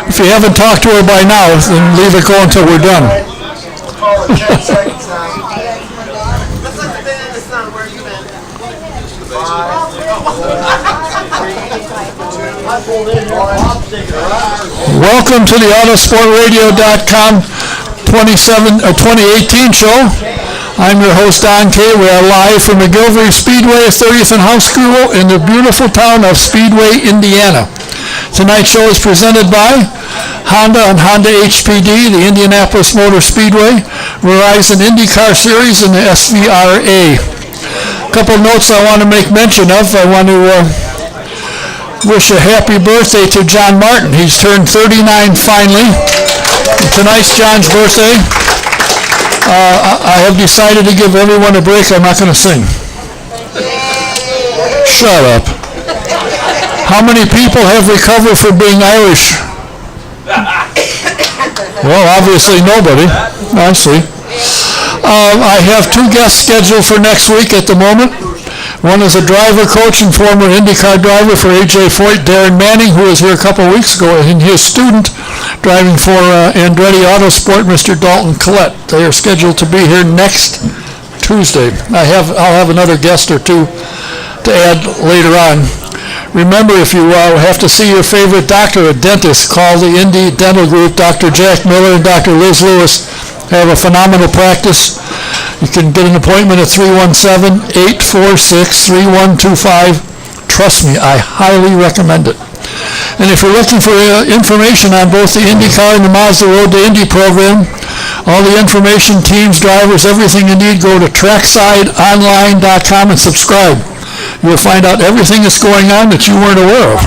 If you haven't talked to her by now, then leave it go until we're done. Welcome to the Autosportradio.com 2018 show. I'm your host, Don Kay. We are live from McGilvery Speedway, 30th and House School in the beautiful town of Speedway, Indiana. Tonight's show is presented by Honda and Honda HPD, the Indianapolis Motor Speedway, Verizon IndyCar Series, and the SVRA. A couple notes I want to make mention of. I want to wish a happy birthday to John Martin. He's turned 39 finally. Tonight's John's birthday. I have decided to give everyone a break. I'm not going to sing. Shut up. How many people have recovered from being Irish? Well, obviously nobody. I see. I have two guests scheduled for next week at the moment. One is a driver coach and former IndyCar driver for AJ Foyt, Darren Manning, who was here a couple of weeks ago, and his student driving for Andretti Autosport, Mr. Dalton Collette. They are scheduled to be here next Tuesday. I'll have another guest or two to add later on. Remember, if you have to see your favorite doctor, a dentist, call the Indy Dental Group. Dr. Jack Miller and Dr. Liz Lewis have a phenomenal practice. You can get an appointment at 317-846-3125. Trust me, I highly recommend it. And if you're looking for information on both the IndyCar and the Mazda Road to Indy program, all the information, teams, drivers, everything you need, go to tracksideonline.com and subscribe. You'll find out everything that's going on that you weren't aware of.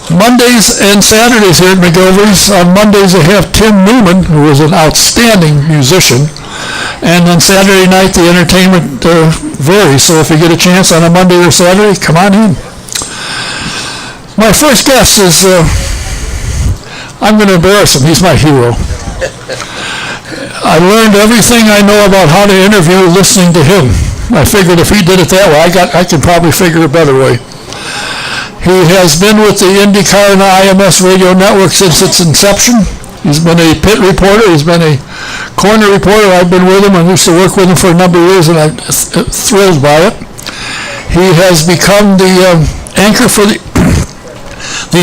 Mondays and Saturdays here at McGilvery's. On Mondays they have Tim Newman, who is an outstanding musician. And on Saturday night the entertainment varies. So if you get a chance on a Monday or Saturday, come on in. My first guest is, I'm going to embarrass him. He's my hero. I learned everything I know about how to interview listening to him. I figured if he did it that way, I can probably figure a better way. He has been with the IndyCar and the IMS radio network since its inception. He's been a pit reporter. He's been a corner reporter. I've been with him. I used to work with him for a number of years, and I'm thrilled by it. He has become the anchor for the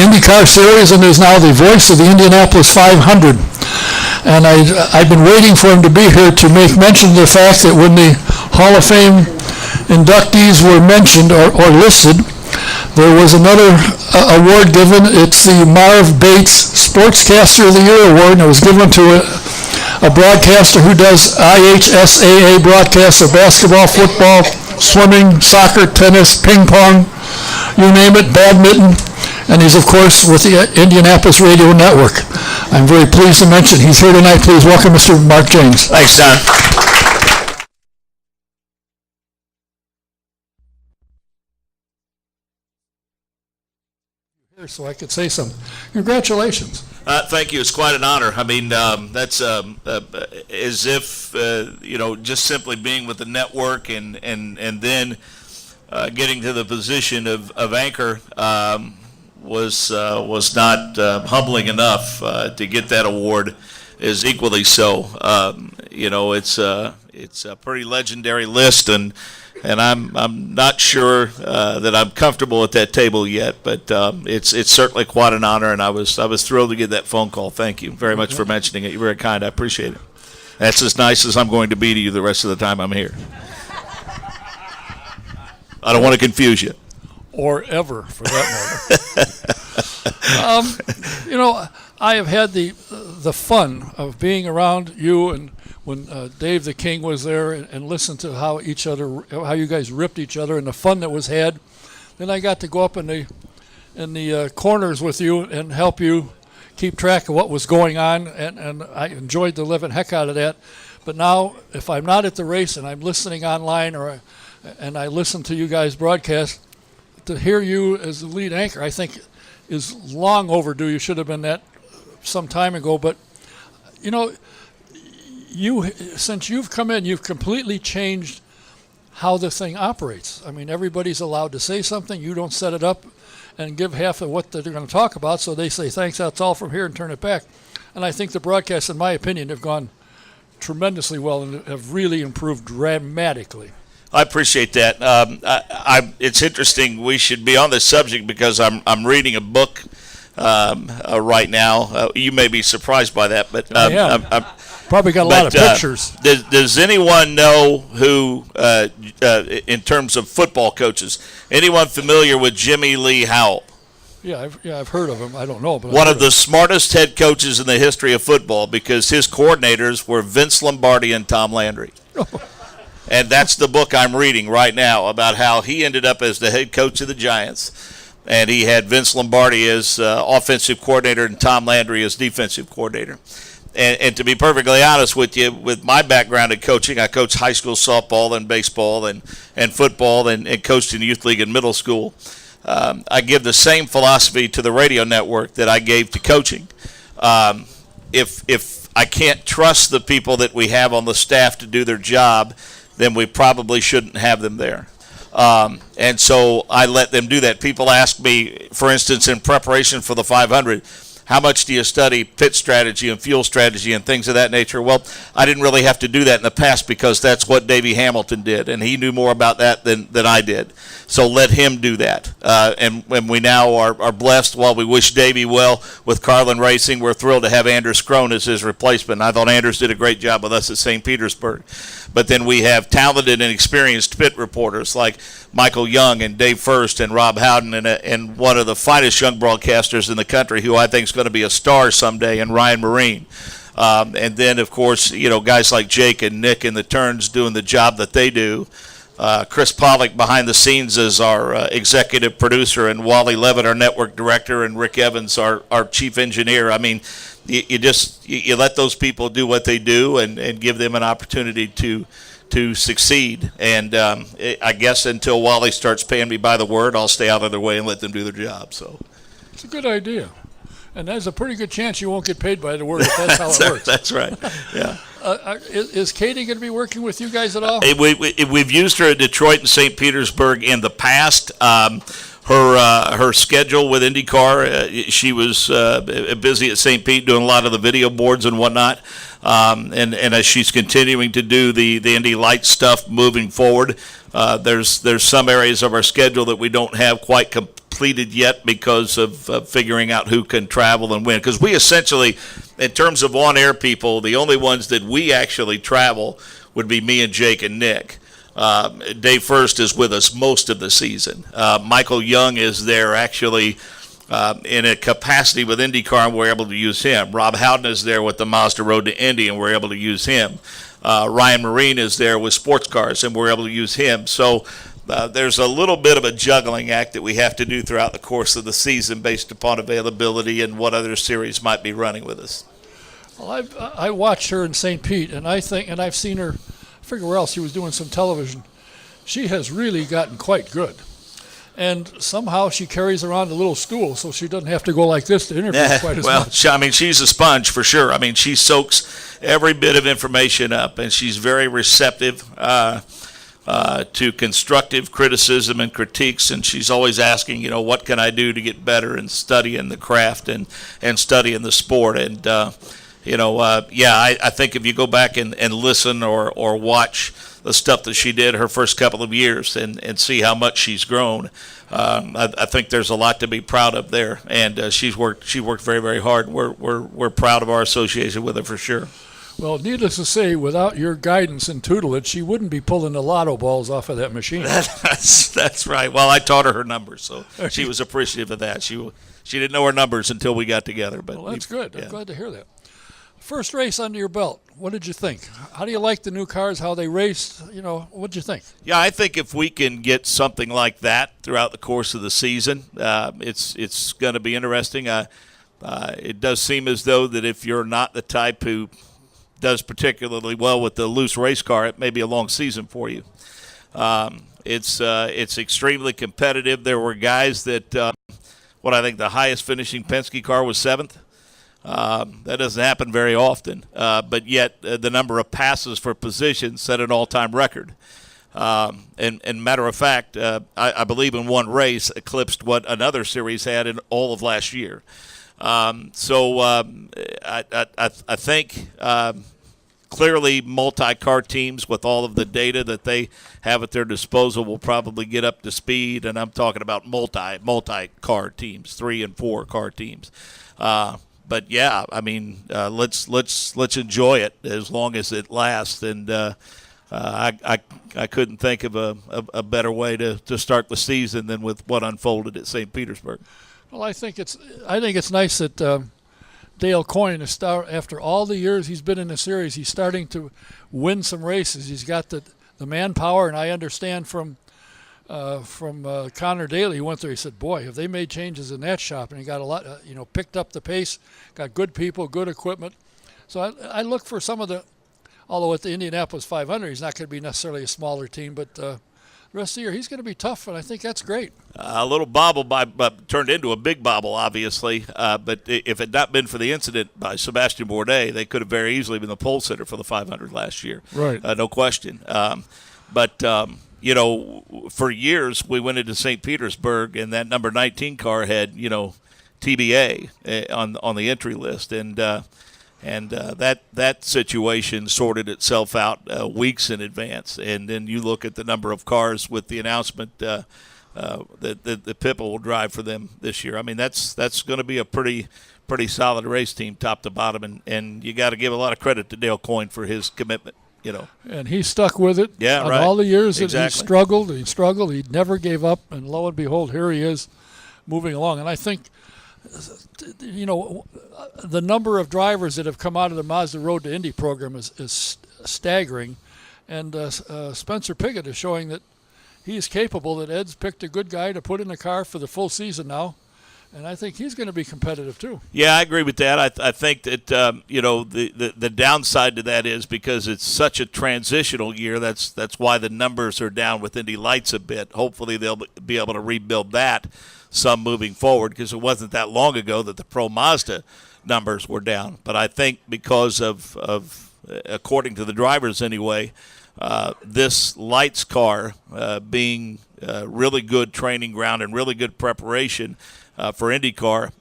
IndyCar Series and is now the voice of the Indianapolis 500. And I've been waiting for him to be here to make mention of the fact that when the Hall of Fame inductees were mentioned or listed, there was another award given. It's the Marv Bates Sportscaster of the Year Award, and it was given to a broadcaster who does IHSAA broadcasts of basketball, football, swimming, soccer, tennis, ping pong, you name it, badminton, and he's, of course, with the Indianapolis Radio Network. I'm very pleased to mention he's here tonight. Please welcome Mr. Mark Jaynes. Thanks, Don. So I could say something. Congratulations. Thank you. It's quite an honor. I mean, that's as if, just simply being with the network and then getting to the position of anchor was not humbling enough. To get that award is equally so. It's a pretty legendary list, and I'm not sure that I'm comfortable at that table yet, but it's certainly quite an honor, and I was thrilled to get that phone call. Thank you very much for mentioning it. You're very kind. I appreciate it. That's as nice as I'm going to be to you the rest of the time I'm here. I don't want to confuse you. Or ever, for that matter. I have had the fun of being around you and when Dave the King was there and listened to how you guys ripped each other and the fun that was had. Then I got to go up in the corners with you and help you keep track of what was going on, and I enjoyed the living heck out of that. But now, if I'm not at the race and I'm listening online and I listen to you guys broadcast, to hear you as the lead anchor, I think is long overdue. You should have been that some time ago. But, since you've come in, you've completely changed how the thing operates. I mean, everybody's allowed to say something. You don't set it up. and give half of what they're going to talk about. So they say, thanks, that's all from here, and turn it back. And I think the broadcasts, in my opinion, have gone tremendously well and have really improved dramatically. I appreciate that. It's interesting. We should be on this subject because I'm reading a book right now. You may be surprised by that, but I am. Probably got a lot of pictures. Does anyone know who, in terms of football coaches, anyone familiar with Jimmy Lee Howell? Yeah, I've heard of him. I don't know, but one of the smartest head coaches in the history of football, because his coordinators were Vince Lombardi and Tom Landry. And that's the book I'm reading right now about how he ended up as the head coach of the Giants. And he had Vince Lombardi as offensive coordinator and Tom Landry as defensive coordinator. And to be perfectly honest with you, with my background in coaching, I coached high school softball and baseball and football and coached in the youth league and middle school. I give the same philosophy to the radio network that I gave to coaching. If I can't trust the people that we have on the staff to do their job, then we probably shouldn't have them there. And so I let them do that. People ask me, for instance, in preparation for the 500, how much do you study pit strategy and fuel strategy and things of that nature? Well, I didn't really have to do that in the past because that's what Davey Hamilton did, and he knew more about that than I did. So let him do that. And when we now are blessed, while we wish Davey well with Carlin Racing, we're thrilled to have Anders Krohn as his replacement. I thought Anders did a great job with us at St. Petersburg. But then we have talented and experienced pit reporters like Michael Young and Dave First and Rob Howden and one of the finest young broadcasters in the country who I think is going to be a star someday, and Ryan Marine. And then, of course, guys like Jake and Nick in the turns doing the job that they do. Chris Pollock behind the scenes is our executive producer, and Wally Levitt, our network director, and Rick Evans, our chief engineer. I mean, you let those people do what they do and give them an opportunity to succeed. And I guess until Wally starts paying me by the word, I'll stay out of their way and let them do their job. So it's a good idea. And there's a pretty good chance you won't get paid by the word if that's how it works. That's right. Yeah. Is Katie going to be working with you guys at all? We've used her in Detroit and St. Petersburg in the past. Her schedule with IndyCar, she was busy at St. Pete doing a lot of the video boards and whatnot. And as she's continuing to do the Indy Lights stuff moving forward, there's some areas of our schedule that we don't have quite completed yet because of figuring out who can travel and when. Because we essentially, in terms of on-air people, the only ones that we actually travel would be me and Jake and Nick. Dave First is with us most of the season. Michael Young is there actually in a capacity with IndyCar, and we're able to use him. Rob Howden is there with the Mazda Road to Indy, and we're able to use him. Ryan Marine is there with sports cars, and we're able to use him. So there's a little bit of a juggling act that we have to do throughout the course of the season based upon availability and what other series might be running with us. Well, I watched her in St. Pete, and I've seen her. I figure where else she was doing some television. She has really gotten quite good. And somehow she carries around a little stool so she doesn't have to go like this to interview quite as much. Well, she's a sponge for sure. I mean, she soaks every bit of information up, and she's very receptive to constructive criticism and critiques, and she's always asking, what can I do to get better and studying the craft and studying the sport. And, I think if you go back and listen or watch the stuff that she did her first couple of years and see how much she's grown, I think there's a lot to be proud of there. And she worked very, very hard. We're proud of our association with her for sure. Well, needless to say, without your guidance and tutelage, she wouldn't be pulling the lotto balls off of that machine. That's right. Well, I taught her numbers, so she was appreciative of that. She didn't know her numbers until we got together. But well, that's good. I'm glad to hear that. First race under your belt, what did you think? How do you like the new cars, how they raced? What did you think? Yeah, I think if we can get something like that throughout the course of the season, it's going to be interesting. It does seem as though that if you're not the type who does particularly well with the loose race car, it may be a long season for you. It's extremely competitive. There were guys that I think the highest finishing Penske car was 7th. That doesn't happen very often, but yet the number of passes for position set an all-time record. And matter of fact, I believe in one race eclipsed what another series had in all of last year. I think clearly multi-car teams with all of the data that they have at their disposal will probably get up to speed, and I'm talking about multi-car teams, 3 and 4 car teams. But yeah, I mean, let's enjoy it as long as it lasts. And I couldn't think of a better way to start the season than with what unfolded at St. Petersburg. Well, I think it's nice that Dale Coyne is after all the years he's been in the series, he's starting to win some races. He's got the manpower, and I understand from Connor Daly, he went there. He said, "Boy, have they made changes in that shop?" And he got a lot, picked up the pace, got good people, good equipment. So I look for some of the, although at the Indianapolis 500, he's not going to be necessarily a smaller team, but the rest of the year he's going to be tough, and I think that's great. A little bobble turned into a big bobble, obviously. But if it had not been for the incident by Sebastian Bourdais, they could have very easily been the pole sitter for the 500 last year. Right. No question. For years we went into St. Petersburg, and that number 19 car had, TBA on the entry list, and that situation sorted itself out weeks in advance. And then you look at the number of cars with the announcement that Pippa will drive for them this year. I mean, that's going to be a pretty solid race team, top to bottom, and you got to give a lot of credit to Dale Coyne for his commitment. And he stuck with it. Yeah, right. All the years that Exactly. he struggled, he never gave up, and lo and behold, here he is moving along. And I think, the number of drivers that have come out of the Mazda Road to Indy program is staggering. And Spencer Piggott is showing that he is capable, that Ed's picked a good guy to put in the car for the full season now. And I think he's going to be competitive too. Yeah, I agree with that. I think that the downside to that is because it's such a transitional year. That's why the numbers are down with Indy Lights a bit. Hopefully they'll be able to rebuild that some moving forward, because it wasn't that long ago that the Pro Mazda numbers were down. But I think because of according to the drivers anyway, this Lights car being really good training ground and really good preparation for IndyCar,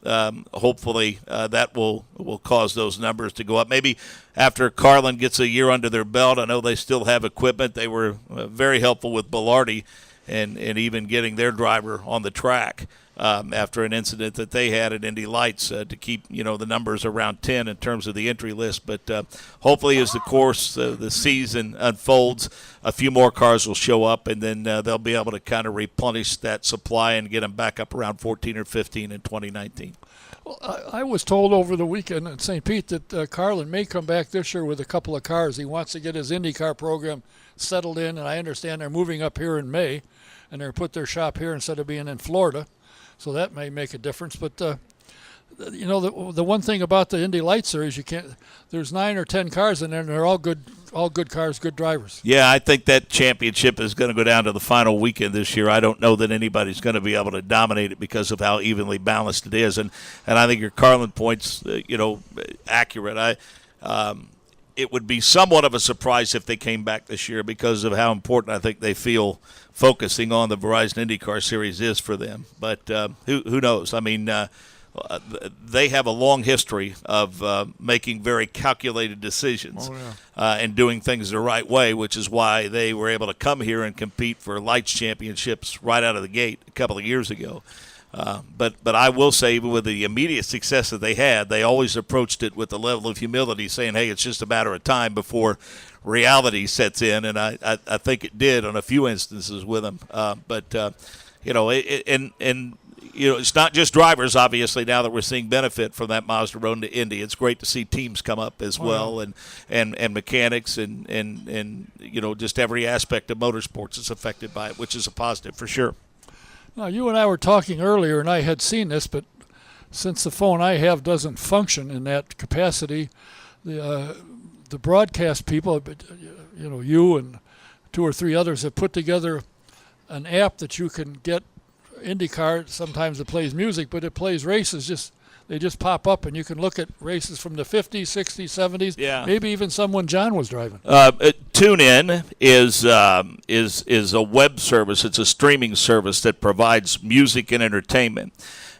hopefully that will cause those numbers to go up. Maybe after Carlin gets a year under their belt, I know they still have equipment. They were very helpful with Bilardi and even getting their driver on the track after an incident that they had at Indy Lights to keep the numbers around 10 in terms of the entry list. But hopefully as the season unfolds, a few more cars will show up, and then they'll be able to kind of replenish that supply and get them back up around 14 or 15 in 2019. Well, I was told over the weekend at St. Pete that Carlin may come back this year with a couple of cars. He wants to get his IndyCar program settled in, and I understand they're moving up here in May, and they're put their shop here instead of being in Florida. So that may make a difference. But, the one thing about the Indy Lights Series, there's 9 or 10 cars in there, and they're all good cars, good drivers. Yeah, I think that championship is going to go down to the final weekend this year. I don't know that anybody's going to be able to dominate it because of how evenly balanced it is. And I think your Carlin point's, accurate. It would be somewhat of a surprise if they came back this year because of how important I think they feel focusing on the Verizon IndyCar Series is for them. But who knows? I mean, they have a long history of making very calculated decisions and doing things the right way, which is why they were able to come here and compete for Lights championships right out of the gate a couple of years ago. But I will say, even with the immediate success that they had, they always approached it with a level of humility, saying, hey, it's just a matter of time before reality sets in, and I think it did on a few instances with them. It's not just drivers, obviously, now that we're seeing benefit from that Mazda Road to Indy. It's great to see teams come up as well, and mechanics and just every aspect of motorsports is affected by it, which is a positive for sure. Now, you and I were talking earlier, and I had seen this, but since the phone I have doesn't function in that capacity, the broadcast people, you and 2 or 3 others have put together an app that you can get IndyCar. Sometimes it plays music, but it plays races. they just pop up, and you can look at races from the 50s, 60s, 70s, maybe even some when John was driving. TuneIn is a web service. It's a streaming service that provides music and entertainment.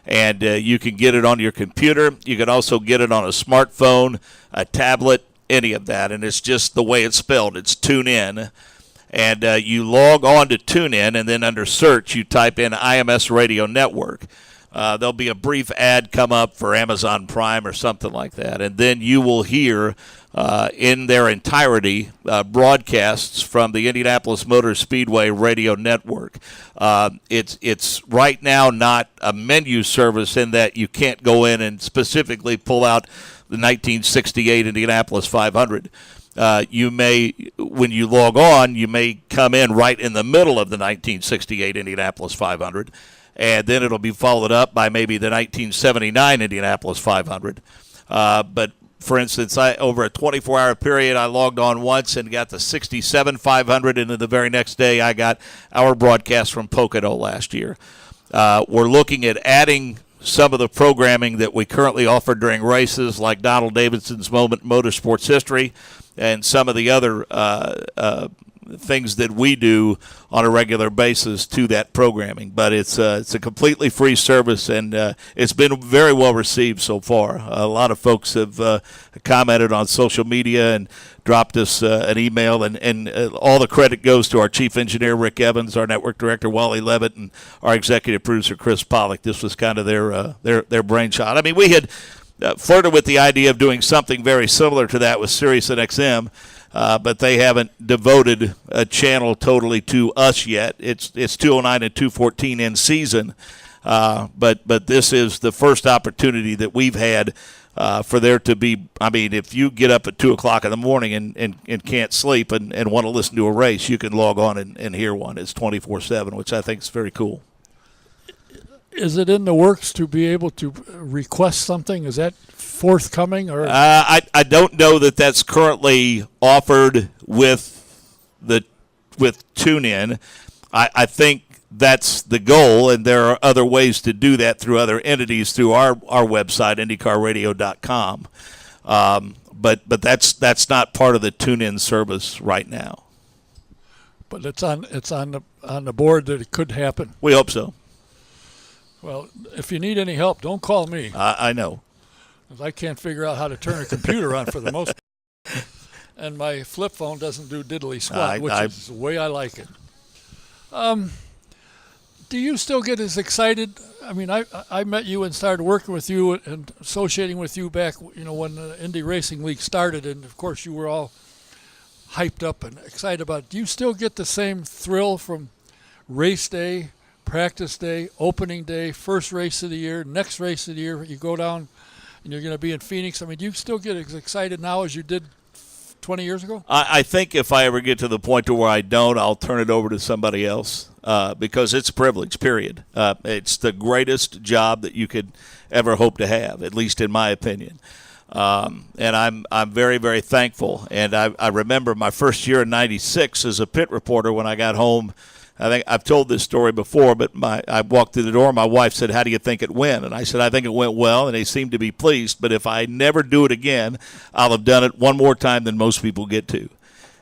And you can get it on your computer. You can also get it on a smartphone, a tablet, any of that. And it's just the way it's spelled. It's TuneIn. And you log on to TuneIn, and then under search, you type in IMS Radio Network. There'll be a brief ad come up for Amazon Prime or something like that. And then you will hear in their entirety broadcasts from the Indianapolis Motor Speedway Radio Network. It's right now not a menu service in that you can't go in and specifically pull out the 1968 Indianapolis 500. You may, when you log on, you may come in right in the middle of the 1968 Indianapolis 500, and then it'll be followed up by maybe the 1979 Indianapolis 500. But for instance, over a 24-hour period, I logged on once and got the 67 500, and then the very next day I got our broadcast from Pocono last year. We're looking at adding some of the programming that we currently offer during races, like Donald Davidson's Motorsports History, and some of the other things that we do on a regular basis to that programming. But it's a completely free service, and it's been very well received so far. A lot of folks have commented on social media and dropped us an email, and all the credit goes to our chief engineer, Rick Evans, our network director, Wally Levitt, and our executive producer, Chris Pollock. This was kind of their brainchild. I mean, we had flirted with the idea of doing something very similar to that with Sirius and XM, but they haven't devoted a channel totally to us yet. It's 209 and 214 in season, but this is the first opportunity that we've had for there to be. I mean, if you get up at 2 o'clock in the morning and can't sleep and want to listen to a race, you can log on and hear one. It's 24/7, which I think is very cool. Is it in the works to be able to request something? Is that forthcoming? Or I don't know that that's currently offered with TuneIn. I think that's the goal, and there are other ways to do that through other entities through our website, IndyCarRadio.com. But that's not part of the TuneIn service right now. But it's on the board that it could happen. We hope so. Well, if you need any help, don't call me. I know. 'Cause I can't figure out how to turn a computer on for the most part. And my flip phone doesn't do diddly squat, which is the way I like it. Do you still get as excited? I mean, I met you and started working with you and associating with you back, when the Indy Racing League started, and of course you were all hyped up and excited about it. Do you still get the same thrill from race day, practice day, opening day, first race of the year, next race of the year? You go down and you're going to be in Phoenix. I mean, do you still get as excited now as you did 20 years ago? I think if I ever get to the point to where I don't, I'll turn it over to somebody else because it's a privilege, period. It's the greatest job that you could ever hope to have, at least in my opinion. And I'm very, very thankful. And I remember my first year in '96 as a pit reporter when I got home. I think I've told this story before, but I walked through the door. My wife said, "How do you think it went?" And I said, "I think it went well," and they seemed to be pleased. But if I never do it again, I'll have done it one more time than most people get to.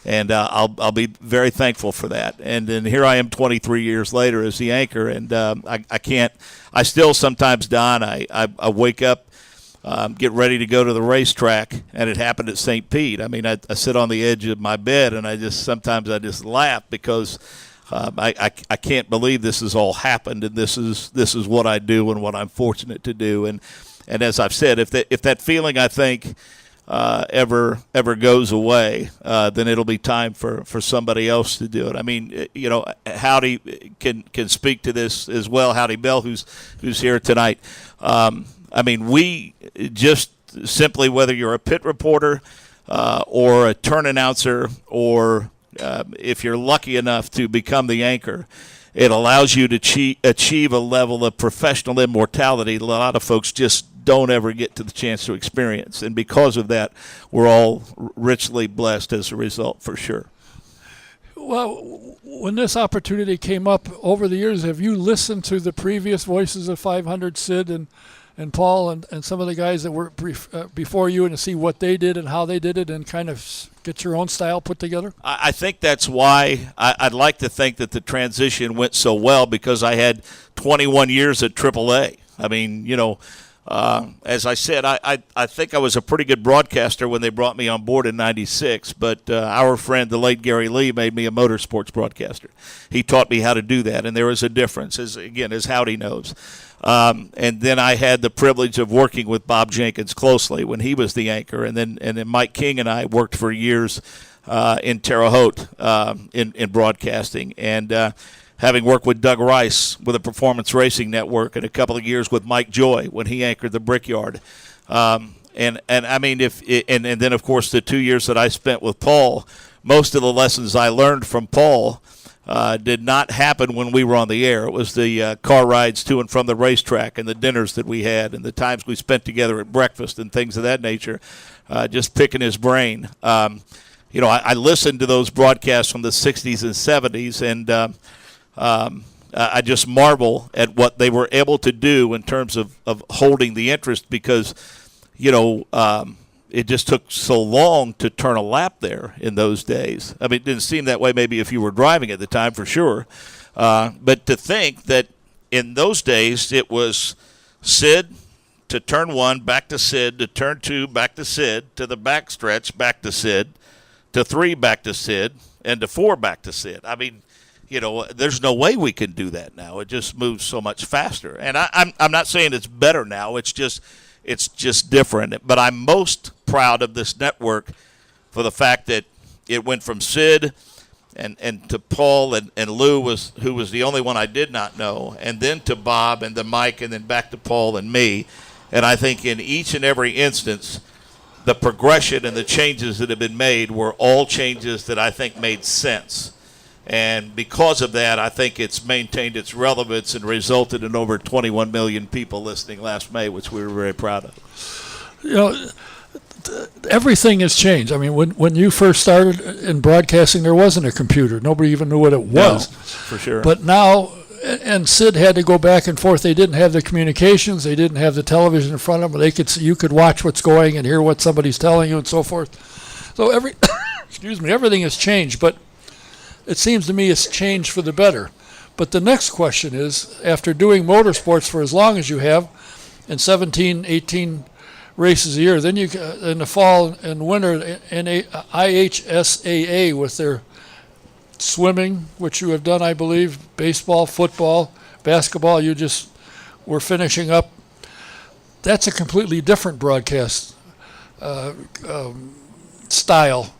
And I'll be very thankful for that. And then here I am 23 years later as the anchor, and I still sometimes, Don, I wake up, get ready to go to the racetrack, and it happened at St. Pete. I mean, I sit on the edge of my bed, and I sometimes laugh because I can't believe this has all happened, and this is what I do and what I'm fortunate to do. And as I've said, if that feeling, I think, ever goes away, then it'll be time for somebody else to do it. I mean, Howdy can speak to this as well. Howdy Bell, who's here tonight. I mean, we just simply, whether you're a pit reporter or a turn announcer or if you're lucky enough to become the anchor, it allows you to achieve a level of professional immortality that a lot of folks just don't ever get to the chance to experience. And because of that, we're all richly blessed as a result, for sure. Well, when this opportunity came up over the years, have you listened to the previous Voices of 500, Sid and Paul and some of the guys that were before you, and to see what they did and how they did it, and kind of get your own style put together? I think that's why I'd like to think that the transition went so well, because I had 21 years at AAA. I mean, as I said, I think I was a pretty good broadcaster when they brought me on board in '96, but our friend, the late Gary Lee, made me a motorsports broadcaster. He taught me how to do that, and there was a difference, as Howdy knows. And then I had the privilege of working with Bob Jenkins closely when he was the anchor, and then Mike King and I worked for years in Terre Haute in broadcasting, and having worked with Doug Rice with the Performance Racing Network, and a couple of years with Mike Joy when he anchored the Brickyard. And I mean, and then of course the 2 years that I spent with Paul, most of the lessons I learned from Paul did not happen when we were on the air. It was the car rides to and from the racetrack, and the dinners that we had, and the times we spent together at breakfast and things of that nature, just picking his brain. I listened to those broadcasts from the 60s and 70s, and I just marvel at what they were able to do in terms of holding the interest, because, it just took so long to turn a lap there in those days. I mean, it didn't seem that way maybe if you were driving at the time, for sure. But to think that in those days it was Sid to turn 1, back to Sid, to turn 2, back to Sid, to the back stretch, back to Sid, to 3, back to Sid, and to 4, back to Sid. I mean, there's no way we can do that now. It just moves so much faster. And I'm not saying it's better now. It's just different. But I'm most proud of this network for the fact that it went from Sid and to Paul and Lou, who was the only one I did not know, and then to Bob and to Mike, and then back to Paul and me. And I think in each and every instance, the progression and the changes that have been made were all changes that I think made sense. And because of that, I think it's maintained its relevance and resulted in over 21 million people listening last May, which we were very proud of. Everything has changed. I mean, when you first started in broadcasting, there wasn't a computer. Nobody even knew what it was. No, for sure. But now, and Sid had to go back and forth. They didn't have the communications. They didn't have the television in front of them. You could watch what's going and hear what somebody's telling you and so forth. So everything has changed. But it seems to me it's changed for the better. But the next question is, after doing motorsports for as long as you have, in 17, 18 races a year, then you in the fall and winter in IHSAA with their swimming, which you have done, I believe, baseball, football, basketball, you just were finishing up. That's a completely different broadcast style.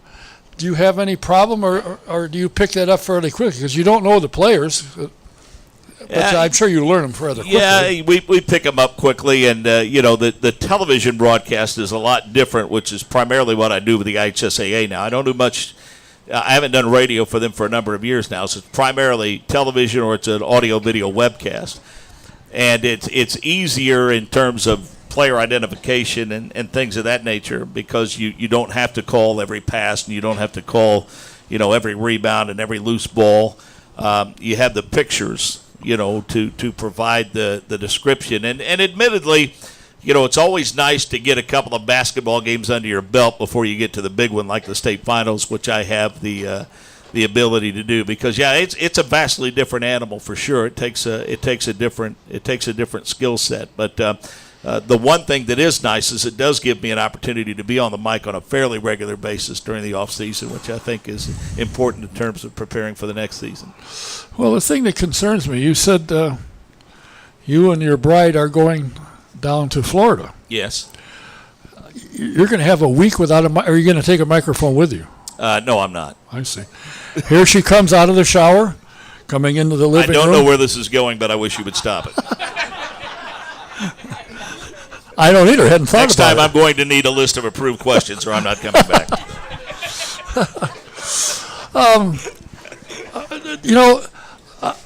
Do you have any problem, or do you pick that up fairly quickly? Because you don't know the players, but I'm sure you learn them rather quickly. Yeah, we pick them up quickly, and the television broadcast is a lot different, which is primarily what I do with the IHSAA now. I don't do much. I haven't done radio for them for a number of years now, so it's primarily television, or it's an audio-video webcast. And it's easier in terms of player identification and things of that nature, because you don't have to call every pass, and you don't have to call every rebound and every loose ball. You have the pictures to provide the description, and admittedly, it's always nice to get a couple of basketball games under your belt before you get to the big one like the state finals, which I have the ability to do, because it's a vastly different animal for sure. It takes a different skill set, but the one thing that is nice is it does give me an opportunity to be on the mic on a fairly regular basis during the off season, which I think is important in terms of preparing for the next season. Well, the thing that concerns me, you said you and your bride are going down to Florida. Yes. You're going to have a week without or are you going to take a microphone with you? No, I'm not. I see. Here she comes out of the shower, coming into the living room. I don't know where this is going, but I wish you would stop it. I don't either. Hadn't thought Next about time it. I'm going to need a list of approved questions, or I'm not coming back.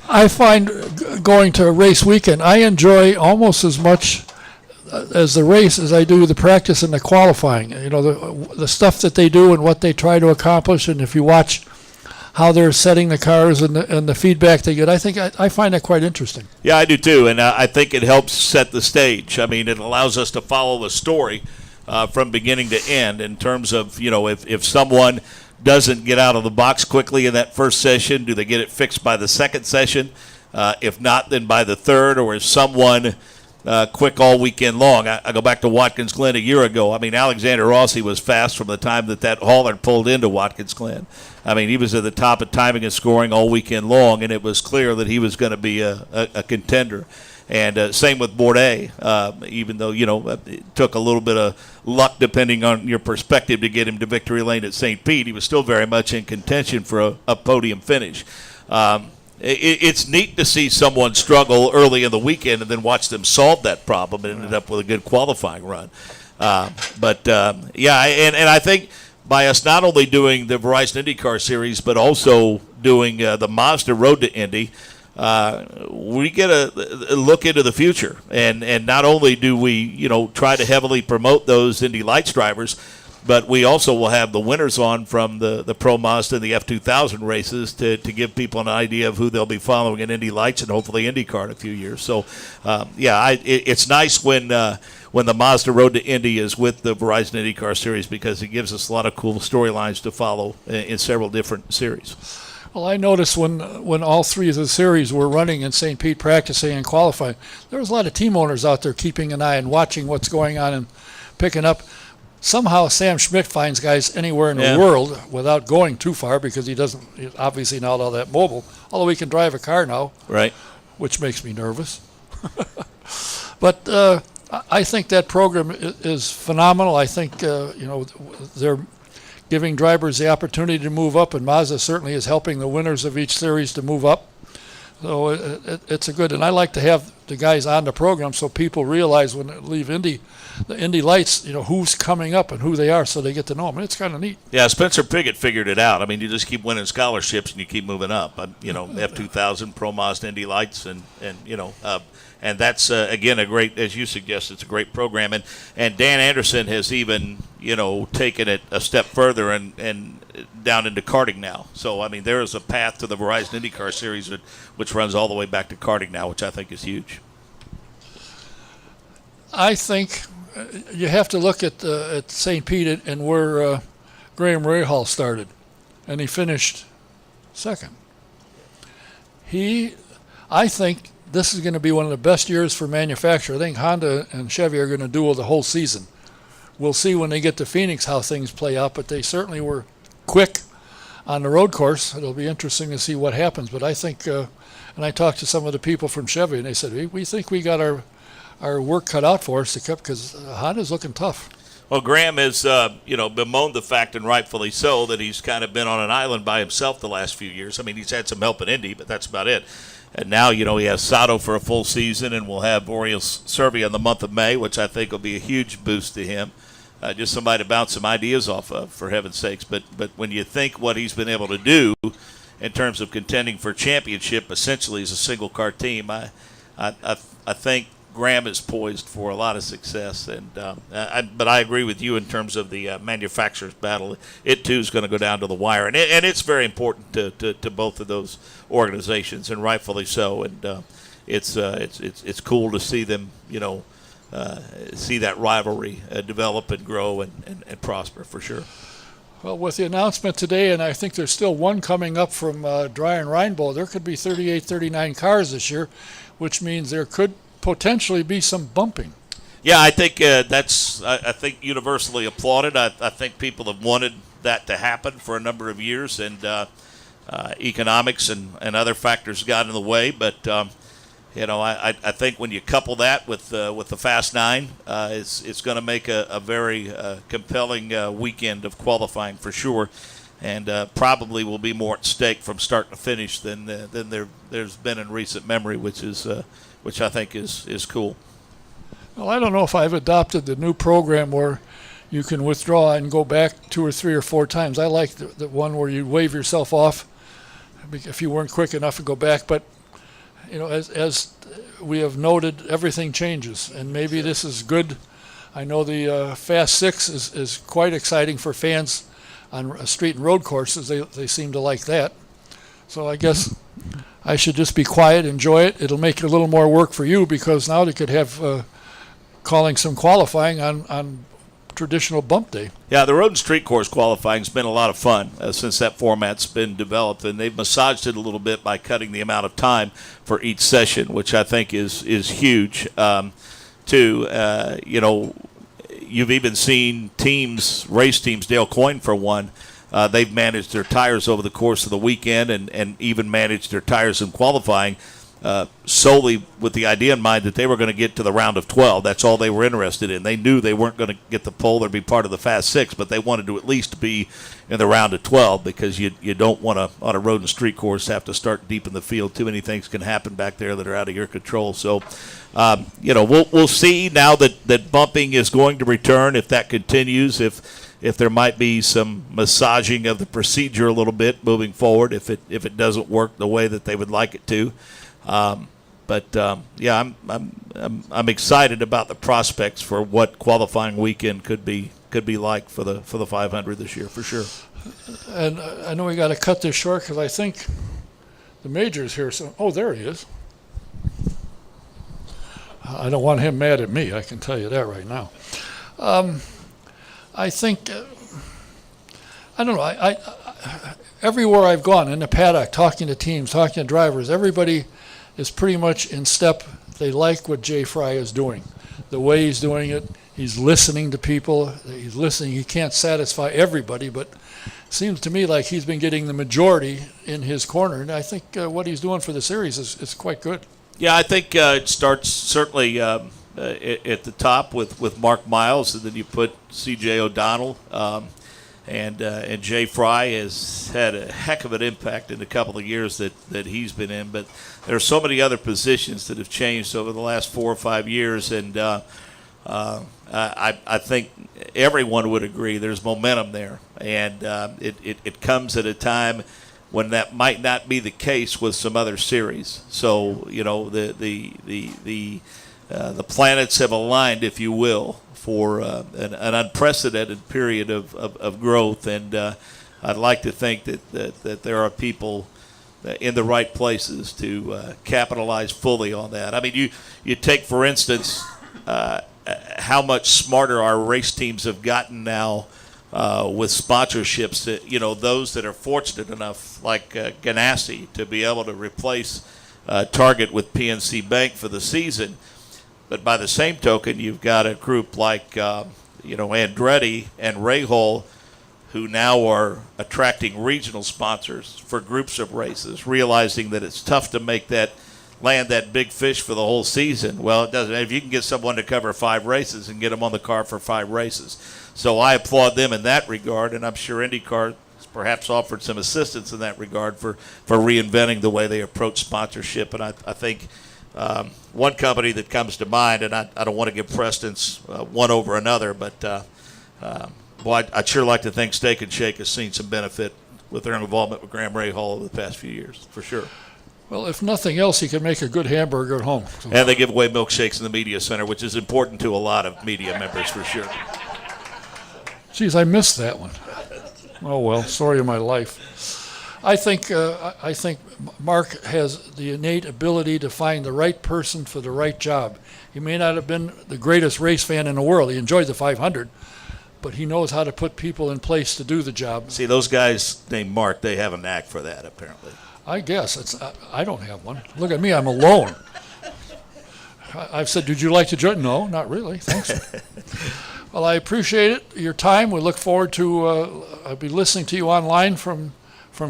I find going to a race weekend, I enjoy almost as much as the race as I do the practice and the qualifying. The stuff that they do and what they try to accomplish, and if you watch how they're setting the cars and the feedback they get. I find that quite interesting. Yeah, I do too, and I think it helps set the stage. I mean, it allows us to follow the story from beginning to end in terms of, if someone doesn't get out of the box quickly in that first session, do they get it fixed by the second session? If not, then by the third, or is someone quick all weekend long? I go back to Watkins Glen a year ago. I mean, Alexander Rossi was fast from the time that hauler pulled into Watkins Glen. I mean, he was at the top of timing and scoring all weekend long, and it was clear that he was going to be a contender. And same with Bourdais, even though, it took a little bit of luck, depending on your perspective, to get him to victory lane at St. Pete. He was still very much in contention for a podium finish. It's neat to see someone struggle early in the weekend and then watch them solve that problem and ended up with a good qualifying run. And I think by us not only doing the Verizon IndyCar Series, but also doing the Mazda Road to Indy, we get a look into the future. And not only do we, try to heavily promote those Indy Lights drivers, but we also will have the winners on from the Pro Mazda and the F2000 races to give people an idea of who they'll be following in Indy Lights and hopefully IndyCar in a few years. So, it's nice when the Mazda Road to Indy is with the Verizon IndyCar Series, because it gives us a lot of cool storylines to follow in several different series. Well, I noticed when all three of the series were running in St. Pete, practicing and qualifying, there was a lot of team owners out there keeping an eye and watching what's going on and picking up. Somehow Sam Schmidt finds guys anywhere in the world without going too far, because he's obviously not all that mobile, although he can drive a car now, right? Which makes me nervous. But I think that program is phenomenal. I think, they're giving drivers the opportunity to move up, and Mazda certainly is helping the winners of each series to move up. So it's a good, and I like to have the guys on the program so people realize when they leave the Indy Lights, who's coming up and who they are, so they get to know them. It's kind of neat. Yeah, Spencer Piggott figured it out. I mean, you just keep winning scholarships and you keep moving up. F2000, Pro Mazda, Indy Lights, and that's again a great, as you suggest, it's a great program. And Dan Anderson has even taken it a step further and down into karting now. So I mean, there is a path to the Verizon IndyCar Series which runs all the way back to karting now, which I think is huge. I think you have to look at St. Pete and where Graham Rahal started, and he finished second. I think this is going to be one of the best years for manufacturer. I think Honda and Chevy are going to duel the whole season. We'll see when they get to Phoenix how things play out, but they certainly were quick on the road course. It'll be interesting to see what happens, but I think, and I talked to some of the people from Chevy, and they said, we think we got our work cut out for us because Honda's looking tough. Well, Graham has, bemoaned the fact, and rightfully so, that he's kind of been on an island by himself the last few years. I mean, he's had some help in Indy, but that's about it. And now, he has Sato for a full season, and we'll have Boreas Servi in the month of May, which I think will be a huge boost to him. Just somebody to bounce some ideas off of, for heaven's sakes. But when you think what he's been able to do in terms of contending for championship, essentially as a single-car team, I think Graham is poised for a lot of success. But I agree with you in terms of the manufacturer's battle. It, too, is going to go down to the wire. And it's very important to both of those organizations, and rightfully so. And it's cool to see them, see that rivalry develop and grow and prosper, for sure. Well, with the announcement today, and I think there's still one coming up from Dryan Reinbold, there could be 38, 39 cars this year, which means there could potentially be some bumping. Yeah, I think that's universally applauded. I think people have wanted that to happen for a number of years, and economics and other factors got in the way. But I think when you couple that with the Fast 9, it's going to make a very compelling weekend of qualifying for sure, and probably will be more at stake from start to finish than there's been in recent memory, which I think is cool. Well, I don't know if I've adopted the new program where you can withdraw and go back 2 or 3 or 4 times. I like the one where you wave yourself off if you weren't quick enough to go back. But, as we have noted, everything changes, and maybe this is good. I know the Fast 6 is quite exciting for fans on street and road courses. They seem to like that. So I guess I should just be quiet, enjoy it. It'll make a little more work for you because now they could have calling some qualifying on traditional bump day. Yeah, the road and street course qualifying has been a lot of fun since that format's been developed, and they've massaged it a little bit by cutting the amount of time for each session, which I think is huge. You've even seen race teams, Dale Coyne for one, they've managed their tires over the course of the weekend and even managed their tires in qualifying solely with the idea in mind that they were going to get to the round of 12. That's all they were interested in. They knew they weren't going to get the pole or be part of the Fast Six, but they wanted to at least be in the round of 12 because you don't want to, on a road and street course, have to start deep in the field. Too many things can happen back there that are out of your control. So, we'll see now that bumping is going to return if that continues, if there might be some massaging of the procedure a little bit moving forward if it doesn't work the way that they would like it to. I'm excited about the prospects for what qualifying weekend could be like for the 500 this year for sure. And I know we got to cut this short because I think the major's here. So, there he is. I don't want him mad at me. I can tell you that right now. I think I don't know. I everywhere I've gone in the paddock, talking to teams, talking to drivers, everybody is pretty much in step. They like what Jay Fry is doing, the way he's doing it. He's listening to people. He's listening. He can't satisfy everybody, but it seems to me like he's been getting the majority in his corner. And I think what he's doing for the series is quite good. Yeah, I think it starts certainly at the top with Mark Miles, and then you put C.J. O'Donnell. And Jay Fry has had a heck of an impact in the couple of years that he's been in. But there are so many other positions that have changed over the last 4 or 5 years, and I think everyone would agree there's momentum there. And it comes at a time when that might not be the case with some other series. So the planets have aligned, if you will, for an unprecedented period of growth, and I'd like to think that there are people in the right places to capitalize fully on that. I mean, you take, for instance, how much smarter our race teams have gotten now with sponsorships. That those that are fortunate enough, like Ganassi, to be able to replace Target with PNC Bank for the season. But by the same token, you've got a group like, Andretti and Rahal, who now are attracting regional sponsors for groups of races, realizing that it's tough to land that big fish for the whole season. Well, it doesn't. If you can get someone to cover 5 races and get them on the car for 5 races. So I applaud them in that regard, and I'm sure IndyCar has perhaps offered some assistance in that regard for reinventing the way they approach sponsorship. And I think one company that comes to mind, and I don't want to give precedence one over another, but I'd sure like to think Steak and Shake has seen some benefit with their involvement with Graham Rahal over the past few years, for sure. Well, if nothing else, he can make a good hamburger at home. So. And they give away milkshakes in the media center, which is important to a lot of media members, for sure. Geez, I missed that one. Oh, well, story of my life. I think Mark has the innate ability to find the right person for the right job. He may not have been the greatest race fan in the world. He enjoyed the 500, but he knows how to put people in place to do the job. See, those guys named Mark, they have a knack for that, apparently. I guess. I don't have one. Look at me, I'm alone. I've said, did you like to join? No, not really. Thanks. Well, I appreciate it, your time. We look forward to, I'll be listening to you online from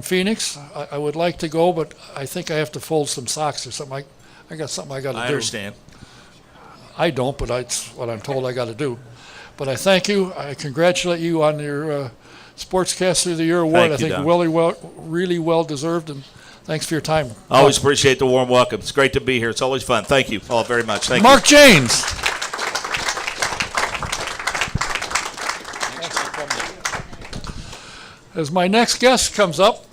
Phoenix. I would like to go, but I think I have to fold some socks or something. I got something I got to do. I understand. I don't, but it's what I'm told I got to do. But I thank you. I congratulate you on your Sportscaster of the Year award. Thank you, I think Don. really well deserved, and thanks for your time. Always appreciate the warm welcome. It's great to be here. It's always fun. Thank you all very much. Thank Mark you. Jaynes. As my next guest comes up,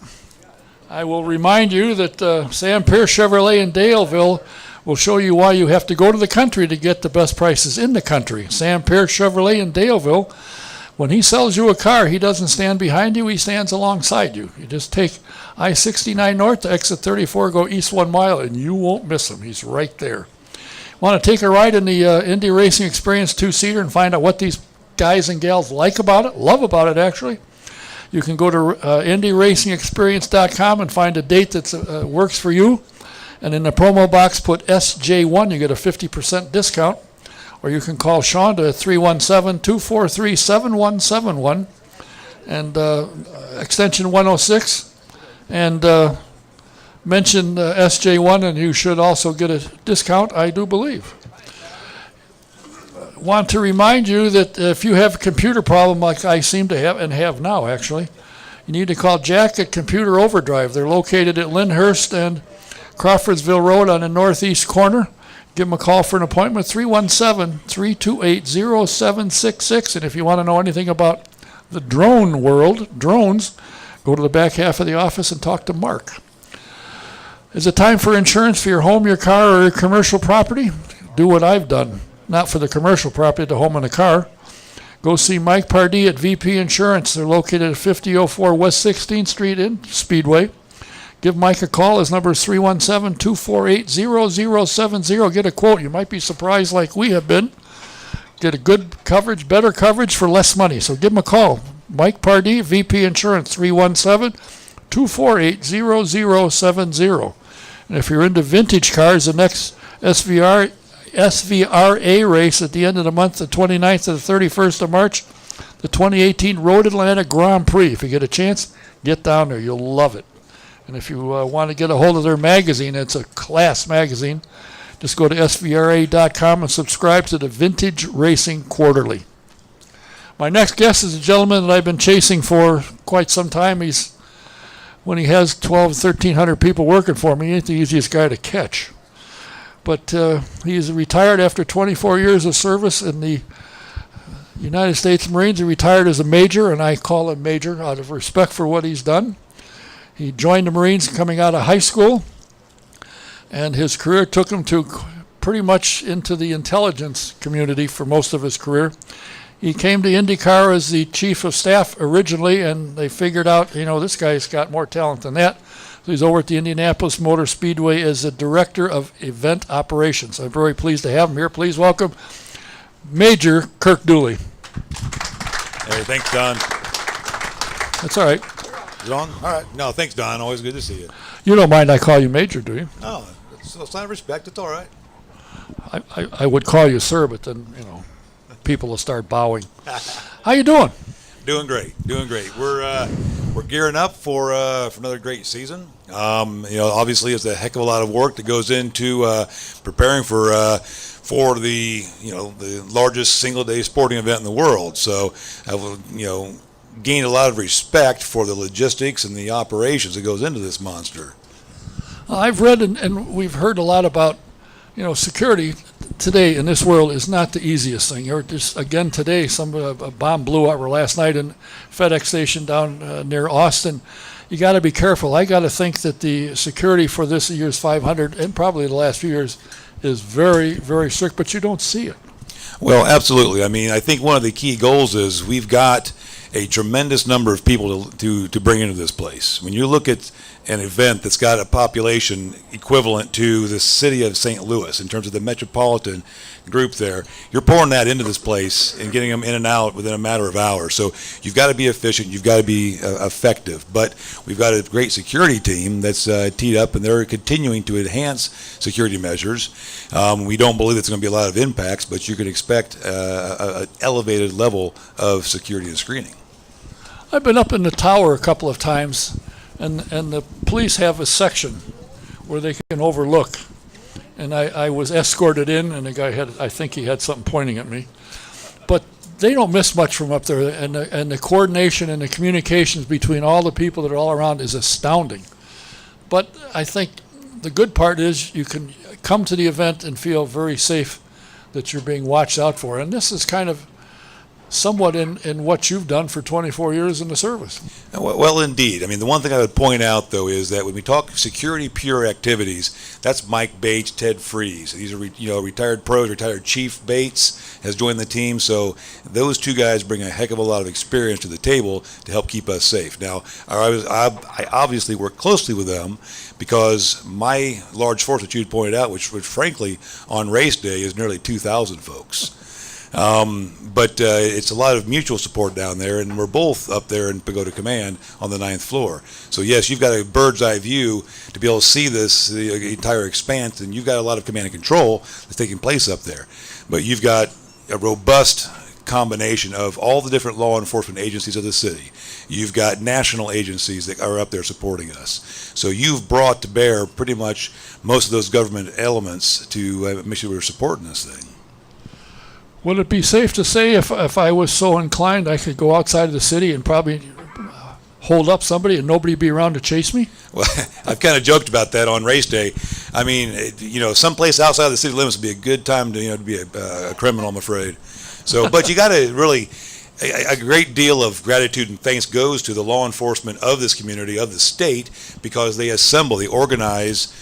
I will remind you that Sam Pierce Chevrolet in Daleville will show you why you have to go to the country to get the best prices in the country. Sam Pierce Chevrolet in Daleville When he sells you a car, he doesn't stand behind you, he stands alongside you. You just take I-69 north to exit 34, go east 1 mile, and you won't miss him. He's right there. Want to take a ride in the Indy Racing Experience 2-seater and find out what these guys and gals like about it, love about it actually? You can go to IndyRacingExperience.com and find a date that works for you. And in the promo box, put SJ1, you get a 50% discount. Or you can call Sean to 317-243-7171 and extension 106 and mention SJ1, and you should also get a discount, I do believe. Want to remind you that if you have a computer problem like I seem to have, and have now actually, you need to call Jack at Computer Overdrive. They're located at Lyndhurst and Crawfordsville Road on the northeast corner. Give them a call for an appointment, 317-328-0766. And if you want to know anything about the drone world, drones, go to the back half of the office and talk to Mark. Is it time for insurance for your home, your car, or your commercial property? Do what I've done. Not for the commercial property, the home and the car. Go see Mike Pardee at VP Insurance. They're located at 5004 West 16th Street in Speedway. Give Mike a call. His number is 317-248-0070. Get a quote. You might be surprised like we have been. Get a good coverage, better coverage for less money. So give him a call. Mike Pardee, VP Insurance, 317-248-0070. And if you're into vintage cars, the next SVRA race at the end of the month, the 29th to the 31st of March, the 2018 Road Atlanta Grand Prix. If you get a chance, get down there. You'll love it. And if you want to get a hold of their magazine, it's a class magazine. Just go to svra.com and subscribe to the Vintage Racing Quarterly. My next guest is a gentleman that I've been chasing for quite some time. When he has 1,300 people working for him, he ain't the easiest guy to catch. But he is retired after 24 years of service in the United States Marines. He retired as a major, and I call him major out of respect for what he's done. He joined the Marines coming out of high school, and his career took him to pretty much into the intelligence community for most of his career. He came to IndyCar as the chief of staff originally, and they figured out, this guy's got more talent than that. So he's over at the Indianapolis Motor Speedway as the director of event operations. I'm very pleased to have him here. Please welcome Major Kirk Dooley. Hey, thanks, Don. That's all right. Is it on? All right. No, thanks, Don. Always good to see you. You don't mind I call you Major, do you? No, it's a sign of respect. It's all right. I would call you sir, but then, people will start bowing. How you doing? Doing great. We're gearing up for another great season. Obviously, it's a heck of a lot of work that goes into preparing for the the largest single-day sporting event in the world. So, I've gained a lot of respect for the logistics and the operations that goes into this monster. I've read and we've heard a lot about, security today in this world is not the easiest thing. Or just again today, a bomb blew up last night in FedEx station down near Austin. You got to be careful. I got to think that the security for this year's 500 and probably the last few years is very, very strict, but you don't see it. Well, absolutely. I mean, I think one of the key goals is we've got a tremendous number of people to bring into this place. When you look at an event that's got a population equivalent to the city of St. Louis in terms of the metropolitan group there, you're pouring that into this place and getting them in and out within a matter of hours. So you've got to be efficient, you've got to be effective. But we've got a great security team that's teed up, and they're continuing to enhance security measures. We don't believe it's going to be a lot of impacts, but you can expect an elevated level of security and screening. I've been up in the tower a couple of times, and the police have a section where they can overlook. And I was escorted in, and the guy I think he had something pointing at me. But they don't miss much from up there, and the coordination and the communications between all the people that are all around is astounding. But I think the good part is you can come to the event and feel very safe that you're being watched out for. And this is kind of somewhat in what you've done for 24 years in the service. Well, indeed. I mean, the one thing I would point out, though, is that when we talk security pure activities, that's Mike Bates, Ted Freeze. These are retired pros. Retired Chief Bates has joined the team, so those two guys bring a heck of a lot of experience to the table to help keep us safe. Now, I obviously work closely with them because my large force that you pointed out, which frankly on race day is nearly 2,000 folks. But it's a lot of mutual support down there, and we're both up there in Pagoda Command on the 9th floor. So yes, you've got a bird's eye view to be able to see the entire expanse, and you've got a lot of command and control that's taking place up there. But you've got a robust combination of all the different law enforcement agencies of the city. You've got national agencies that are up there supporting us. So you've brought to bear pretty much most of those government elements to make sure we're supporting this thing. Would it be safe to say if I was so inclined I could go outside of the city and probably hold up somebody and nobody be around to chase me? Well, I've kind of joked about that on race day. I mean, someplace outside of the city limits would be a good time to be a criminal, I'm afraid. So, but you got to really, a great deal of gratitude and thanks goes to the law enforcement of this community, of the state, because they assemble, they organize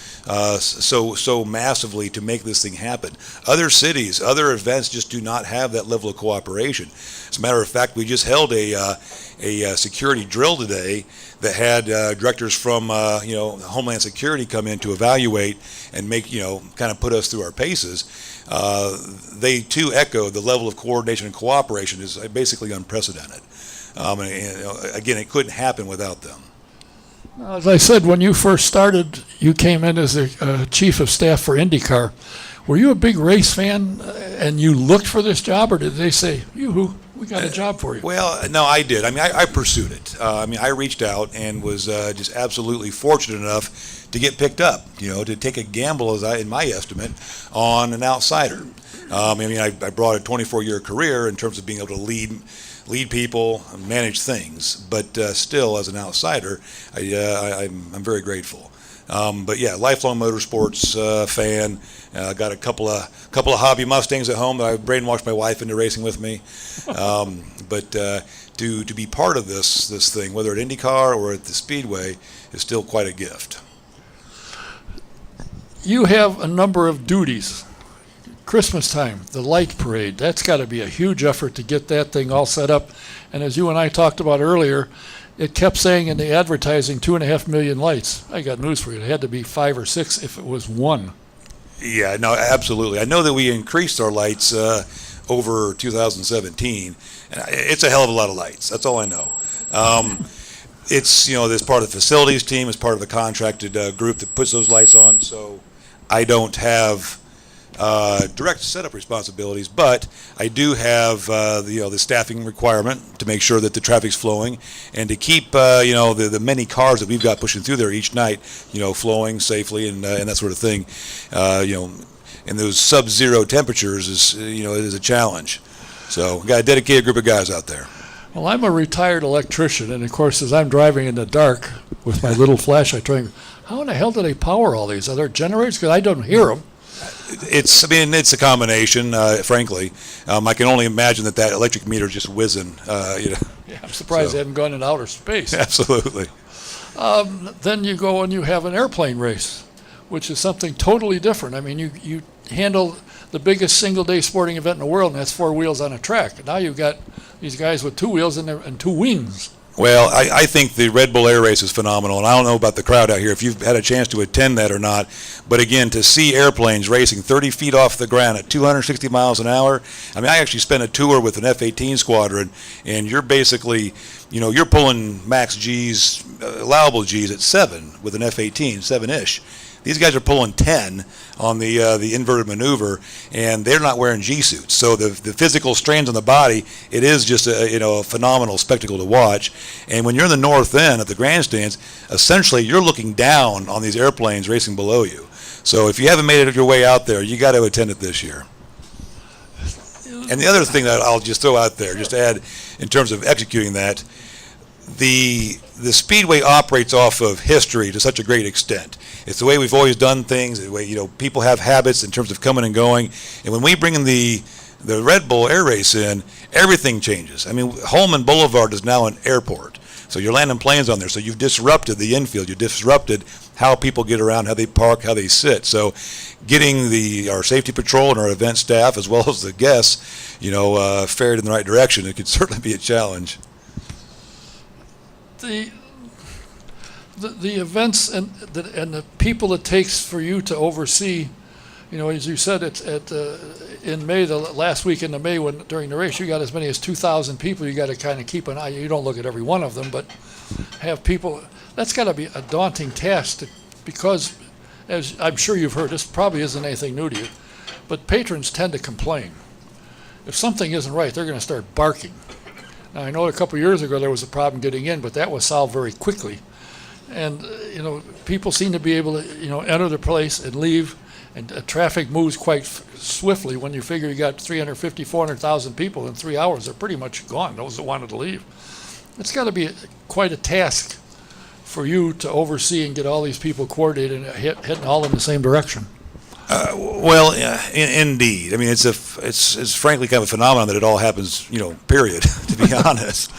so massively to make this thing happen. Other cities, other events just do not have that level of cooperation. As a matter of fact, we just held a security drill today that had directors from Homeland Security come in to evaluate and make kind of put us through our paces. They too echo the level of coordination and cooperation is basically unprecedented. Again, it couldn't happen without them. As I said, when you first started, you came in as a chief of staff for IndyCar. Were you a big race fan and you looked for this job, or did they say, yoo-hoo, we got a job for you? Well, no, I did. I mean, I pursued it. I reached out and was just absolutely fortunate enough to get picked up, to take a gamble, in my estimate, on an outsider. I brought a 24-year career in terms of being able to lead people, manage things, but still, as an outsider, I'm very grateful. But yeah, lifelong motorsports fan. Got a couple of hobby Mustangs at home that I brainwashed my wife into racing with me. But to be part of this thing, whether at IndyCar or at the Speedway, is still quite a gift. You have a number of duties. Christmas time, the light parade, that's got to be a huge effort to get that thing all set up. And as you and I talked about earlier, it kept saying in the advertising 2.5 million lights. I got news for you. It had to be 5 or 6 if it was 1. Yeah, no, absolutely. I know that we increased our lights over 2017. And it's a hell of a lot of lights. That's all I know. It's, this part of the facilities team, is part of the contracted group that puts those lights on. So I don't have direct setup responsibilities, but I do have the staffing requirement to make sure that the traffic's flowing and to keep the many cars that we've got pushing through there each night flowing safely and that sort of thing. And those sub-zero temperatures is a challenge. So we've got a dedicated group of guys out there. Well, I'm a retired electrician, and of course, as I'm driving in the dark with my little flashlight, how in the hell do they power all these? Are there generators? Because I don't hear them. It's a combination, frankly. I can only imagine that electric meter is just whizzing. Yeah, I'm surprised they haven't gone in outer space. Absolutely. Then you go and you have an airplane race, which is something totally different. I mean, you handle the biggest single-day sporting event in the world, and that's 4 wheels on a track. Now you've got these guys with 2 wheels and 2 wings. Well, I think the Red Bull Air Race is phenomenal, and I don't know about the crowd out here, if you've had a chance to attend that or not, but again, to see airplanes racing 30 feet off the ground at 260 miles an hour, I actually spent a tour with an F-18 squadron, and you're basically, you're pulling max Gs, allowable Gs at 7 with an F-18, 7-ish. These guys are pulling 10 on the inverted maneuver, and they're not wearing G-suits. So the physical strains on the body, it is just a phenomenal spectacle to watch. And when you're in the north end at the grandstands, essentially you're looking down on these airplanes racing below you. So if you haven't made it your way out there, you got to attend it this year. And the other thing that I'll just throw out there, just to add in terms of executing that, the Speedway operates off of history to such a great extent. It's the way we've always done things, the way people have habits in terms of coming and going. And when we bring in the the Red Bull Air Race in, everything changes. I mean, Holman Boulevard is now an airport. So you're landing planes on there. So you've disrupted the infield. You've disrupted how people get around, how they park, how they sit. So getting our safety patrol and our event staff, as well as the guests, fared in the right direction, it could certainly be a challenge. The events and the people it takes for you to oversee, as you said, it's in May, the last weekend of May, during the race, you got as many as 2,000 people. You got to kind of keep an eye. You don't look at every one of them, but have people. That's got to be a daunting task because, as I'm sure you've heard, this probably isn't anything new to you, but patrons tend to complain. If something isn't right, they're going to start barking. Now, I know a couple of years ago there was a problem getting in, but that was solved very quickly. And, people seem to be able to, enter the place and leave. And traffic moves quite swiftly when you figure you got 350, 400,000 people in 3 hours. They're pretty much gone, those that wanted to leave. It's got to be quite a task for you to oversee and get all these people coordinated and heading all in the same direction. Indeed. I mean, it's frankly kind of a phenomenon that it all happens, period, to be honest.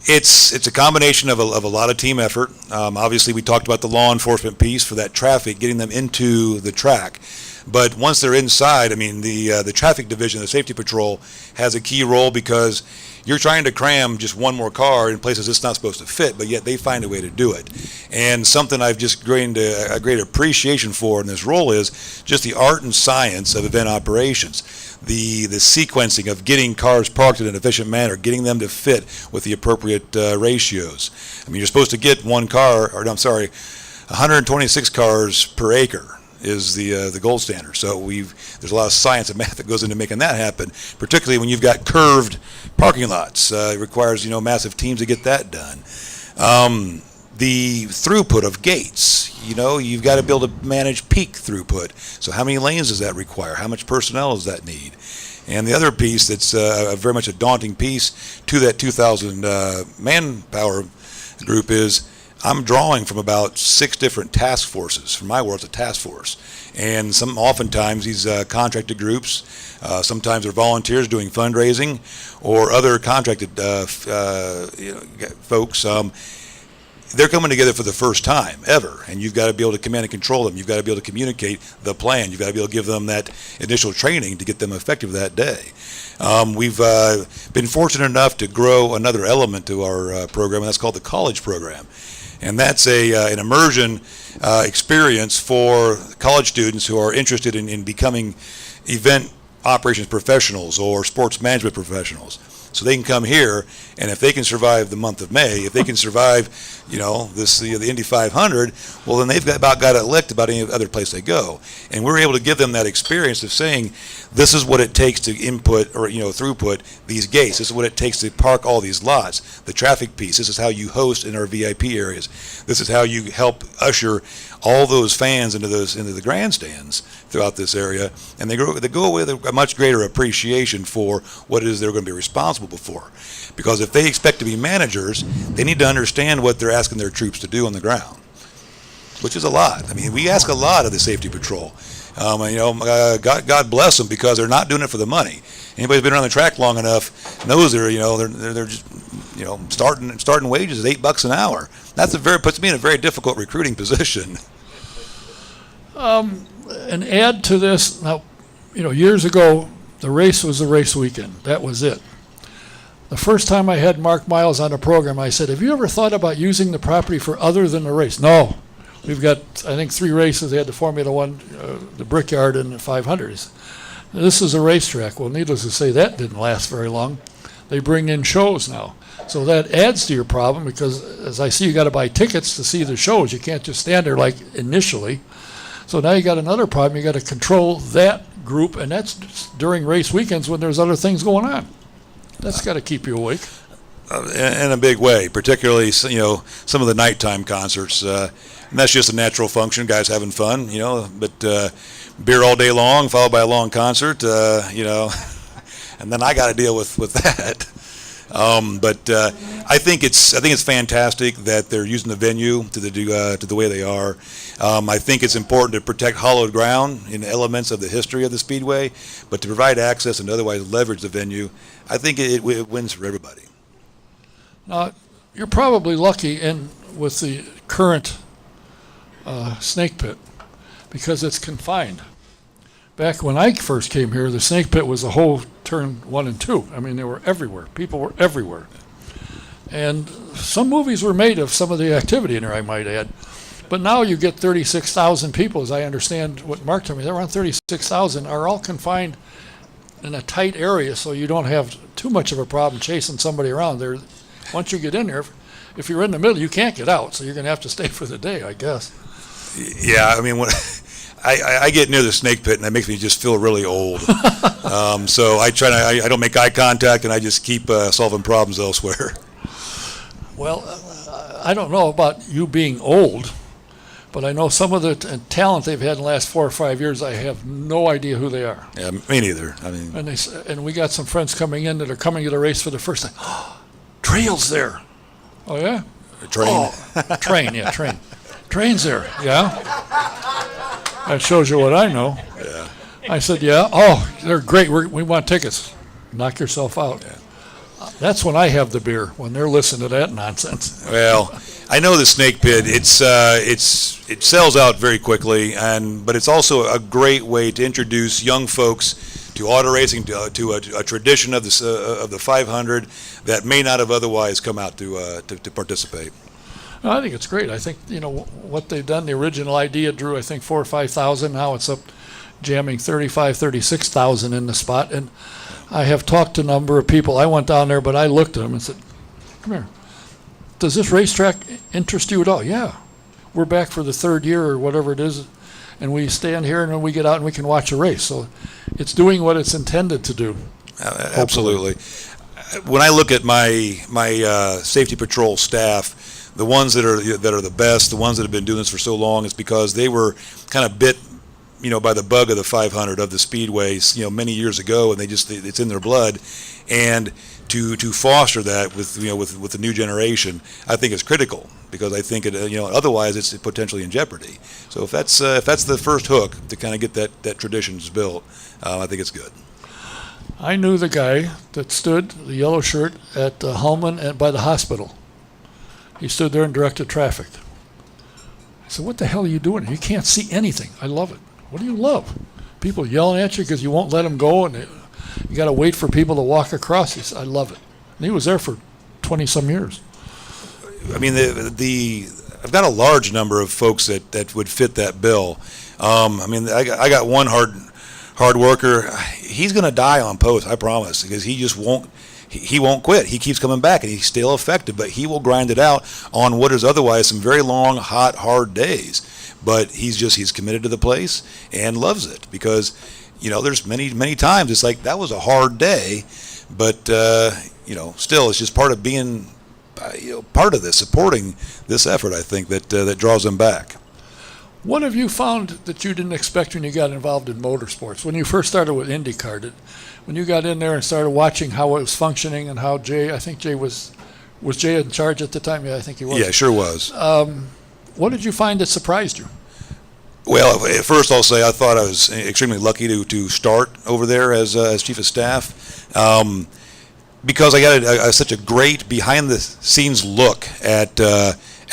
It's a combination of a lot of team effort. Obviously, we talked about the law enforcement piece for that traffic, getting them into the track. But once they're inside, I mean, the traffic division, the safety patrol, has a key role because you're trying to cram just one more car in places it's not supposed to fit, but yet they find a way to do it. And something I've just gained a great appreciation for in this role is just the art and science of event operations. The sequencing of getting cars parked in an efficient manner, getting them to fit with the appropriate ratios. I mean, you're supposed to get 126 cars per acre is the gold standard. So there's a lot of science and math that goes into making that happen, particularly when you've got curved parking lots. It requires massive teams to get that done. The throughput of gates, you've got to be able to manage peak throughput. So how many lanes does that require? How much personnel does that need? And the other piece that's very much a daunting piece to that 2,000 manpower group is I'm drawing from about 6 different task forces. For my world, it's a task force. And oftentimes these contracted groups, sometimes they're volunteers doing fundraising or other contracted folks. They're coming together for the first time ever, and you've got to be able to command and control them. You've got to be able to communicate the plan. You've got to be able to give them that initial training to get them effective that day. We've been fortunate enough to grow another element to our program, and that's called the college program. And that's an immersion experience for college students who are interested in becoming event operations professionals or sports management professionals. So they can come here, and if they can survive the month of May, if they can survive, the Indy 500, well, then they've got it licked about any other place they go. And we're able to give them that experience of saying, this is what it takes to input or throughput these gates. This is what it takes to park all these lots. The traffic piece. This is how you host in our VIP areas. This is how you help usher all those fans into the grandstands throughout this area, and they go away with a much greater appreciation for what it is they're going to be responsible for. Because if they expect to be managers, they need to understand what they're asking their troops to do on the ground, which is a lot. I mean, we ask a lot of the safety patrol. God bless them because they're not doing it for the money. Anybody who's been around the track long enough knows they're just starting wages is $8 an hour. Puts me in a very difficult recruiting position. And add to this, now, years ago, the race was the race weekend. That was it. The first time I had Mark Miles on the program, I said, have you ever thought about using the property for other than the race? No. We've got, I think, 3 races. They had the Formula One, the Brickyard, and the 500s. This is a racetrack. Well, needless to say, that didn't last very long. They bring in shows now. So that adds to your problem because, as I see, you got to buy tickets to see the shows. You can't just stand there like initially. So now you got another problem. You got to control that group, and that's during race weekends when there's other things going on. That's got to keep you awake. In a big way, particularly some of the nighttime concerts. And that's just a natural function, guys having fun, But beer all day long, followed by a long concert, and then I got to deal with that. But I think it's fantastic that they're using the venue to the way they are. I think it's important to protect hollowed ground in elements of the history of the Speedway, but to provide access and otherwise leverage the venue, I think it wins for everybody. You're probably lucky with the current snake pit because it's confined. Back when I first came here, the snake pit was a whole turn 1 and 2. I mean, they were everywhere. People were everywhere. And some movies were made of some of the activity in there, I might add. But now you get 36,000 people, as I understand what Mark told me. They're around 36,000 are all confined in a tight area, so you don't have too much of a problem chasing somebody around there. Once you get in there, if you're in the middle, you can't get out, so you're going to have to stay for the day, I guess. Yeah, I mean, when I get near the snake pit, and that makes me just feel really old. So I don't make eye contact, and I just keep solving problems elsewhere. Well, I don't know about you being old, but I know some of the talent they've had in the last 4 or 5 years. I have no idea who they are. Yeah, me neither. I mean, and we got some friends coming in that are coming to the race for the first time. Oh, Trail's there. Oh yeah. Train. Oh, train. Yeah, train. Train's there. Yeah. That shows you what I know. Yeah. I said, yeah. Oh, they're great. We want tickets. Knock yourself out. Yeah. That's when I have the beer, when they're listening to that nonsense. Well, I know the snake pit. It sells out very quickly, but it's also a great way to introduce young folks to auto racing, to a tradition of the 500 that may not have otherwise come out to participate. No, I think it's great. I think what they've done. The original idea drew, I think, 4,000 or 5,000. Now it's up jamming 35,000, 36,000 in the spot, and I have talked to a number of people. I went down there, but I looked at them and said, come here. Does this racetrack interest you at all? Yeah. We're back for the 3rd year or whatever it is, and we stand here and then we get out and we can watch a race. So it's doing what it's intended to do. Absolutely. When I look at my safety patrol staff, the ones that are the best, the ones that have been doing this for so long, is because they were kind of bit by the bug of the 500 of the speedways, many years ago, and it's in their blood, and to foster that with the new generation, I think is critical, because I think otherwise it's potentially in jeopardy. So if that's the first hook to kind of get that traditions built, I think it's good. I knew the guy that stood, the yellow shirt, at Hullman and by the hospital. He stood there and directed traffic. I said, "What the hell are you doing? You can't see anything." I love it. What do you love? People yelling at you because you won't let them go, and you got to wait for people to walk across. He said, "I love it." And he was there for 20-some years. I mean, I've got a large number of folks that would fit that bill. I mean, I got one hard worker. He's going to die on post, I promise, because he just won't. He won't quit. He keeps coming back, and he's still effective, but he will grind it out on what is otherwise some very long, hot, hard days. But he's committed to the place and loves it, because there's many times it's like that was a hard day, but still it's just part of being part of this, supporting this effort. I think that draws them back. What have you found that you didn't expect when you got involved in motorsports? When you first started with IndyCar, when you got in there and started watching how it was functioning and how Jay was Jay in charge at the time? Yeah, I think he was. Yeah, sure was. What did you find that surprised you? Well, at first I'll say I thought I was extremely lucky to start over there as chief of staff, because I got such a great behind-the-scenes look at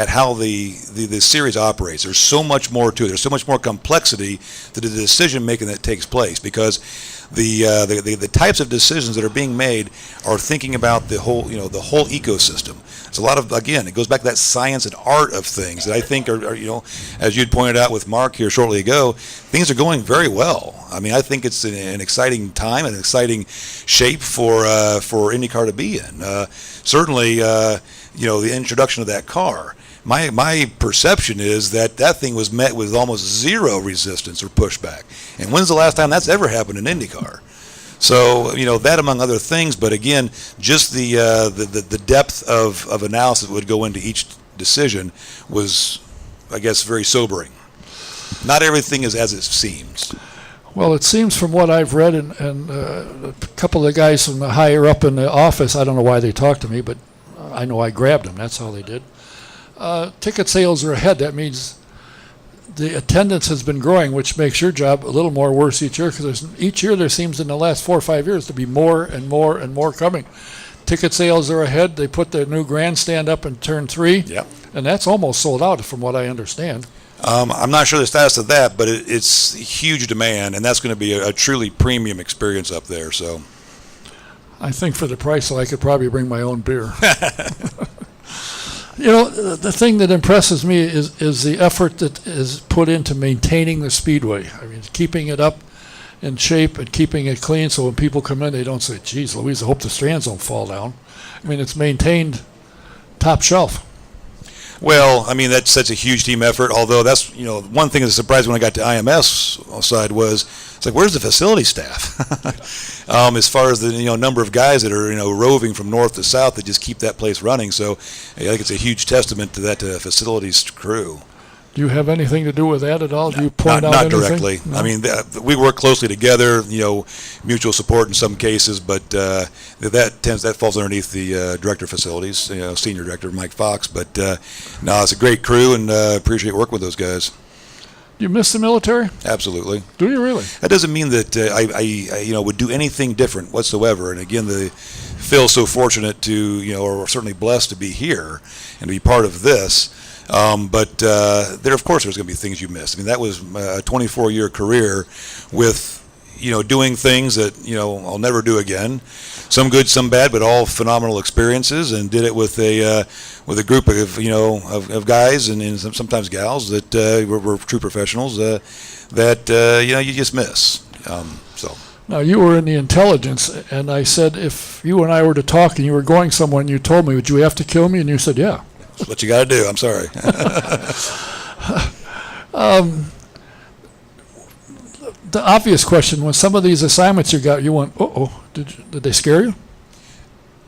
how the series operates. There's so much more to it. There's so much more complexity to the decision making that takes place, because the types of decisions that are being made are thinking about the whole ecosystem. It's a lot of, again, it goes back to that science and art of things that I think are as you'd pointed out with Mark here shortly ago, things are going very well. I mean, I think it's an exciting time, an exciting shape for IndyCar to be in. Certainly, the introduction of that car. My perception is that thing was met with almost zero resistance or pushback. And when's the last time that's ever happened in IndyCar? So, that among other things, but again, just the depth of analysis that would go into each decision was, I guess, very sobering. Not everything is as it seems. Well, it seems from what I've read, and a couple of the guys from the higher up in the office, I don't know why they talked to me, but I know I grabbed them. That's how they did. Ticket sales are ahead. That means the attendance has been growing, which makes your job a little more worse each year, because each year there seems in the last 4 or 5 years to be more and more and more coming. Ticket sales are ahead. They put their new grandstand up in Turn 3, Yep. and that's almost sold out from what I understand. I'm not sure the status of that, but it's huge demand, and that's going to be a truly premium experience up there. So, I think for the price, I could probably bring my own beer. You know, the thing that impresses me is the effort that is put into maintaining the Speedway. I mean, keeping it up in shape and keeping it clean so when people come in, they don't say, geez, Louise, I hope the strands don't fall down. I mean, it's maintained top shelf. well, I mean, that's a huge team effort. Although that's, one thing that surprised when I got to IMS side was, it's like, where's the facility staff? As far as the number of guys that are roving from north to south that just keep that place running. So I think it's a huge testament to that facilities crew. Do you have anything to do with that at all? Do you point out Not anything? directly. No? I mean, we work closely together. Mutual support in some cases, but that falls underneath the director of facilities, senior director Mike Fox. But no, it's a great crew, and appreciate working with those guys. You miss the military? Absolutely. Do you really? That doesn't mean that I would do anything different whatsoever. And again, Phil's so fortunate to or certainly blessed to be here and to be part of this. But of course, there's going to be things you miss. I mean, that was a 24-year career with doing things that I'll never do again. Some good, some bad, but all phenomenal experiences. And did it with a group of guys and sometimes gals that were true professionals that you just miss. So. Now, you were in the intelligence, and I said, if you and I were to talk and you were going somewhere and you told me, would you have to kill me? And you said, yeah. That's what you got to do. I'm sorry. The obvious question, when some of these assignments you got, you went, uh-oh, did they scare you?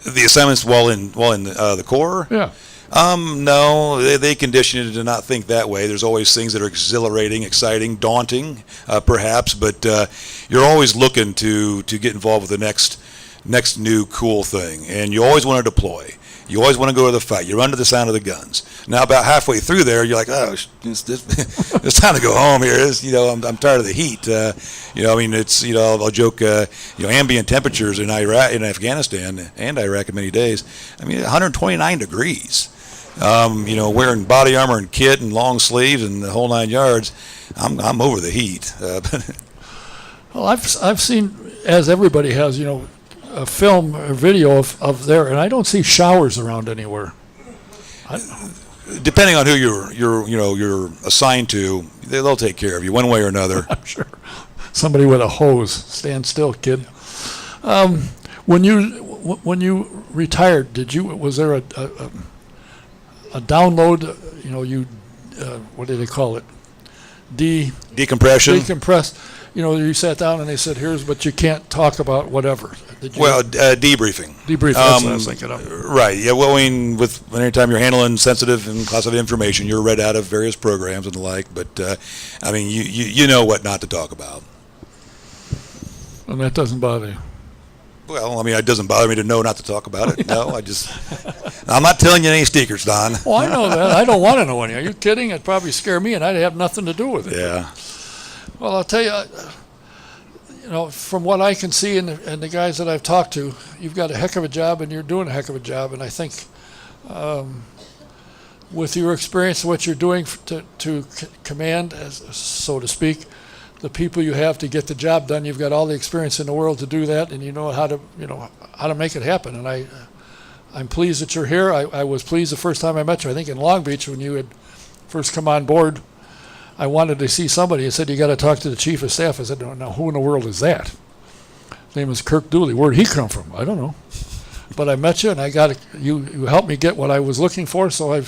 The assignments while in the Corps? Yeah. No, they condition you to not think that way. There's always things that are exhilarating, exciting, daunting, perhaps, but you're always looking to get involved with the next new cool thing, and you always want to deploy. You always want to go to the fight. You're under the sound of the guns. Now, about halfway through there, you're like, oh, it's time to go home here. I'm tired of the heat. I mean, it's, I'll joke, ambient temperatures in Iraq, in Afghanistan and Iraq in many days. I mean, 129 degrees. Wearing body armor and kit and long sleeves and the whole 9 yards. I'm over the heat. Well, I've seen, as everybody has, a film or video of there, and I don't see showers around anywhere. Depending on who you're assigned to, they'll take care of you one way or another. I'm sure. Somebody with a hose. Stand still, kid. When you retired, was there a download? What do they call it? Decompression. Decompress. You sat down and they said, "Here's, but you can't talk about whatever." Debriefing. Debriefing. That's what I was thinking of. Right. Yeah. Well, I mean, anytime you're handling sensitive and classified information, you're read out of various programs and the like. But I mean, you know what not to talk about. And that doesn't bother you. Well, I mean, it doesn't bother me to know not to talk about it. No, I'm not telling you any secrets, Don. Oh, I know that. I don't want to know any. Are you kidding? It'd probably scare me, and I'd have nothing to do with it. Yeah. Well, I'll tell you, from what I can see and the guys that I've talked to, you've got a heck of a job, and you're doing a heck of a job. And I think with your experience, what you're doing to command, so to speak, the people you have to get the job done, you've got all the experience in the world to do that, and you know how to make it happen. And I'm pleased that you're here. I was pleased the first time I met you. I think in Long Beach when you had first come on board. I wanted to see somebody. He said, you got to talk to the chief of staff. I said, no, now who in the world is that? His name is Kirk Dooley. Where'd he come from? I don't know. But I met you, and you helped me get what I was looking for, so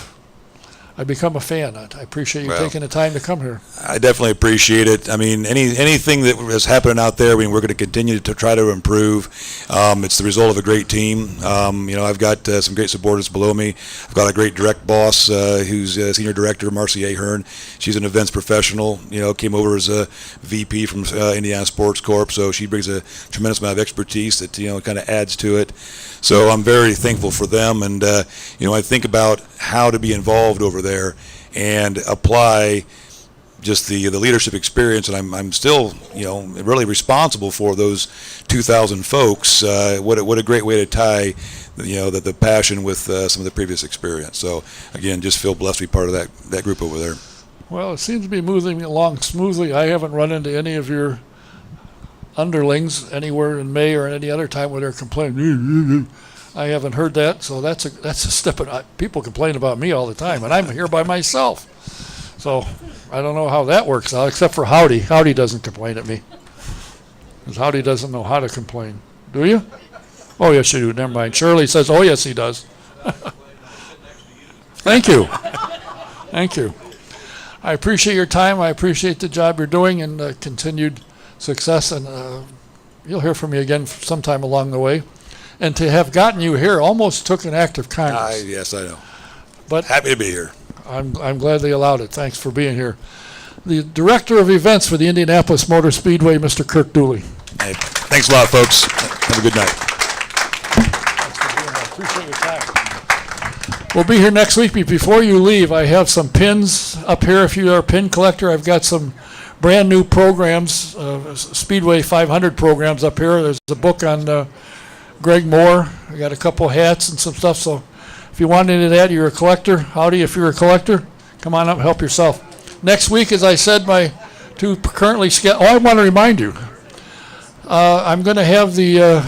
I become a fan. I appreciate you Well, taking the time to come here. I definitely appreciate it. I mean, anything that is happening out there, I mean, we're going to continue to try to improve. It's the result of a great team. I've got some great supporters below me. I've got a great direct boss who's Senior Director, Marcy Ahern. She's an events professional, came over as a VP from Indiana Sports Corp, so she brings a tremendous amount of expertise that, kind of adds to it. So I'm very thankful for them, and, I think about how to be involved over there and apply just the leadership experience, and I'm still really responsible for those 2,000 folks. What a great way to tie the passion with some of the previous experience. So again, just feel blessed to be part of that group over there. Well, it seems to be moving along smoothly. I haven't run into any of your underlings anywhere in May or any other time where they're complaining. I haven't heard that, so that's a step. People complain about me all the time, and I'm here by myself. So I don't know how that works out, except for Howdy. Howdy doesn't complain at me, because Howdy doesn't know how to complain. Do you? Oh, yes, you do. Never mind. Shirley says, oh, yes, he does. Thank you. Thank you. I appreciate your time. I appreciate the job you're doing, and continued success. And you'll hear from me again sometime along the way. And to have gotten you here almost took an act of kindness. Yes, I know. But happy to be here. I'm glad they allowed it. Thanks for being here. The Director of Events for the Indianapolis Motor Speedway, Mr. Kirk Dooley. Hey, thanks a lot, folks. Have a good night. Thanks for being here. Appreciate your time. We'll be here next week. But before you leave, I have some pins up here. If you are a pin collector, I've got some brand new programs, Speedway 500 programs up here. There's a book on Greg Moore. I got a couple hats and some stuff. So if you want any of that, you're a collector. Howdy, if you're a collector, come on up and help yourself. Next week, as I said, my two currently scheduled. Oh, I want to remind you, I'm going to have the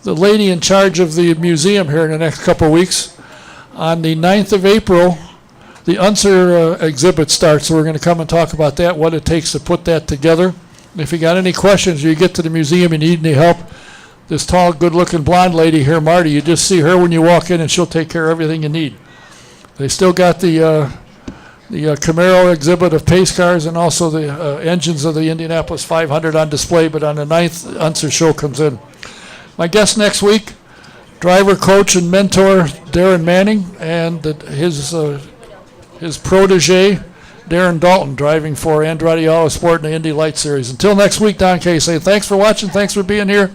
lady in charge of the museum here in the next couple of weeks. On the 9th of April, the UNSER exhibit starts, so we're going to come and talk about that, what it takes to put that together. And if you got any questions, you get to the museum, you need any help, this tall, good-looking blonde lady here, Marty, you just see her when you walk in, and she'll take care of everything you need. They still got the Camaro exhibit of pace cars and also the engines of the Indianapolis 500 on display, but on the 9th, the UNSER show comes in. My guest next week, driver, coach, and mentor Darren Manning, and his protege, Darren Dalton, driving for Andretti Autosport in the Indy Light Series. Until next week, Don Kay saying thanks for watching, thanks for being here.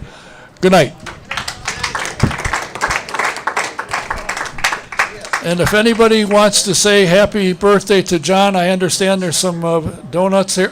Good night. And if anybody wants to say happy birthday to John, I understand there's some donuts here.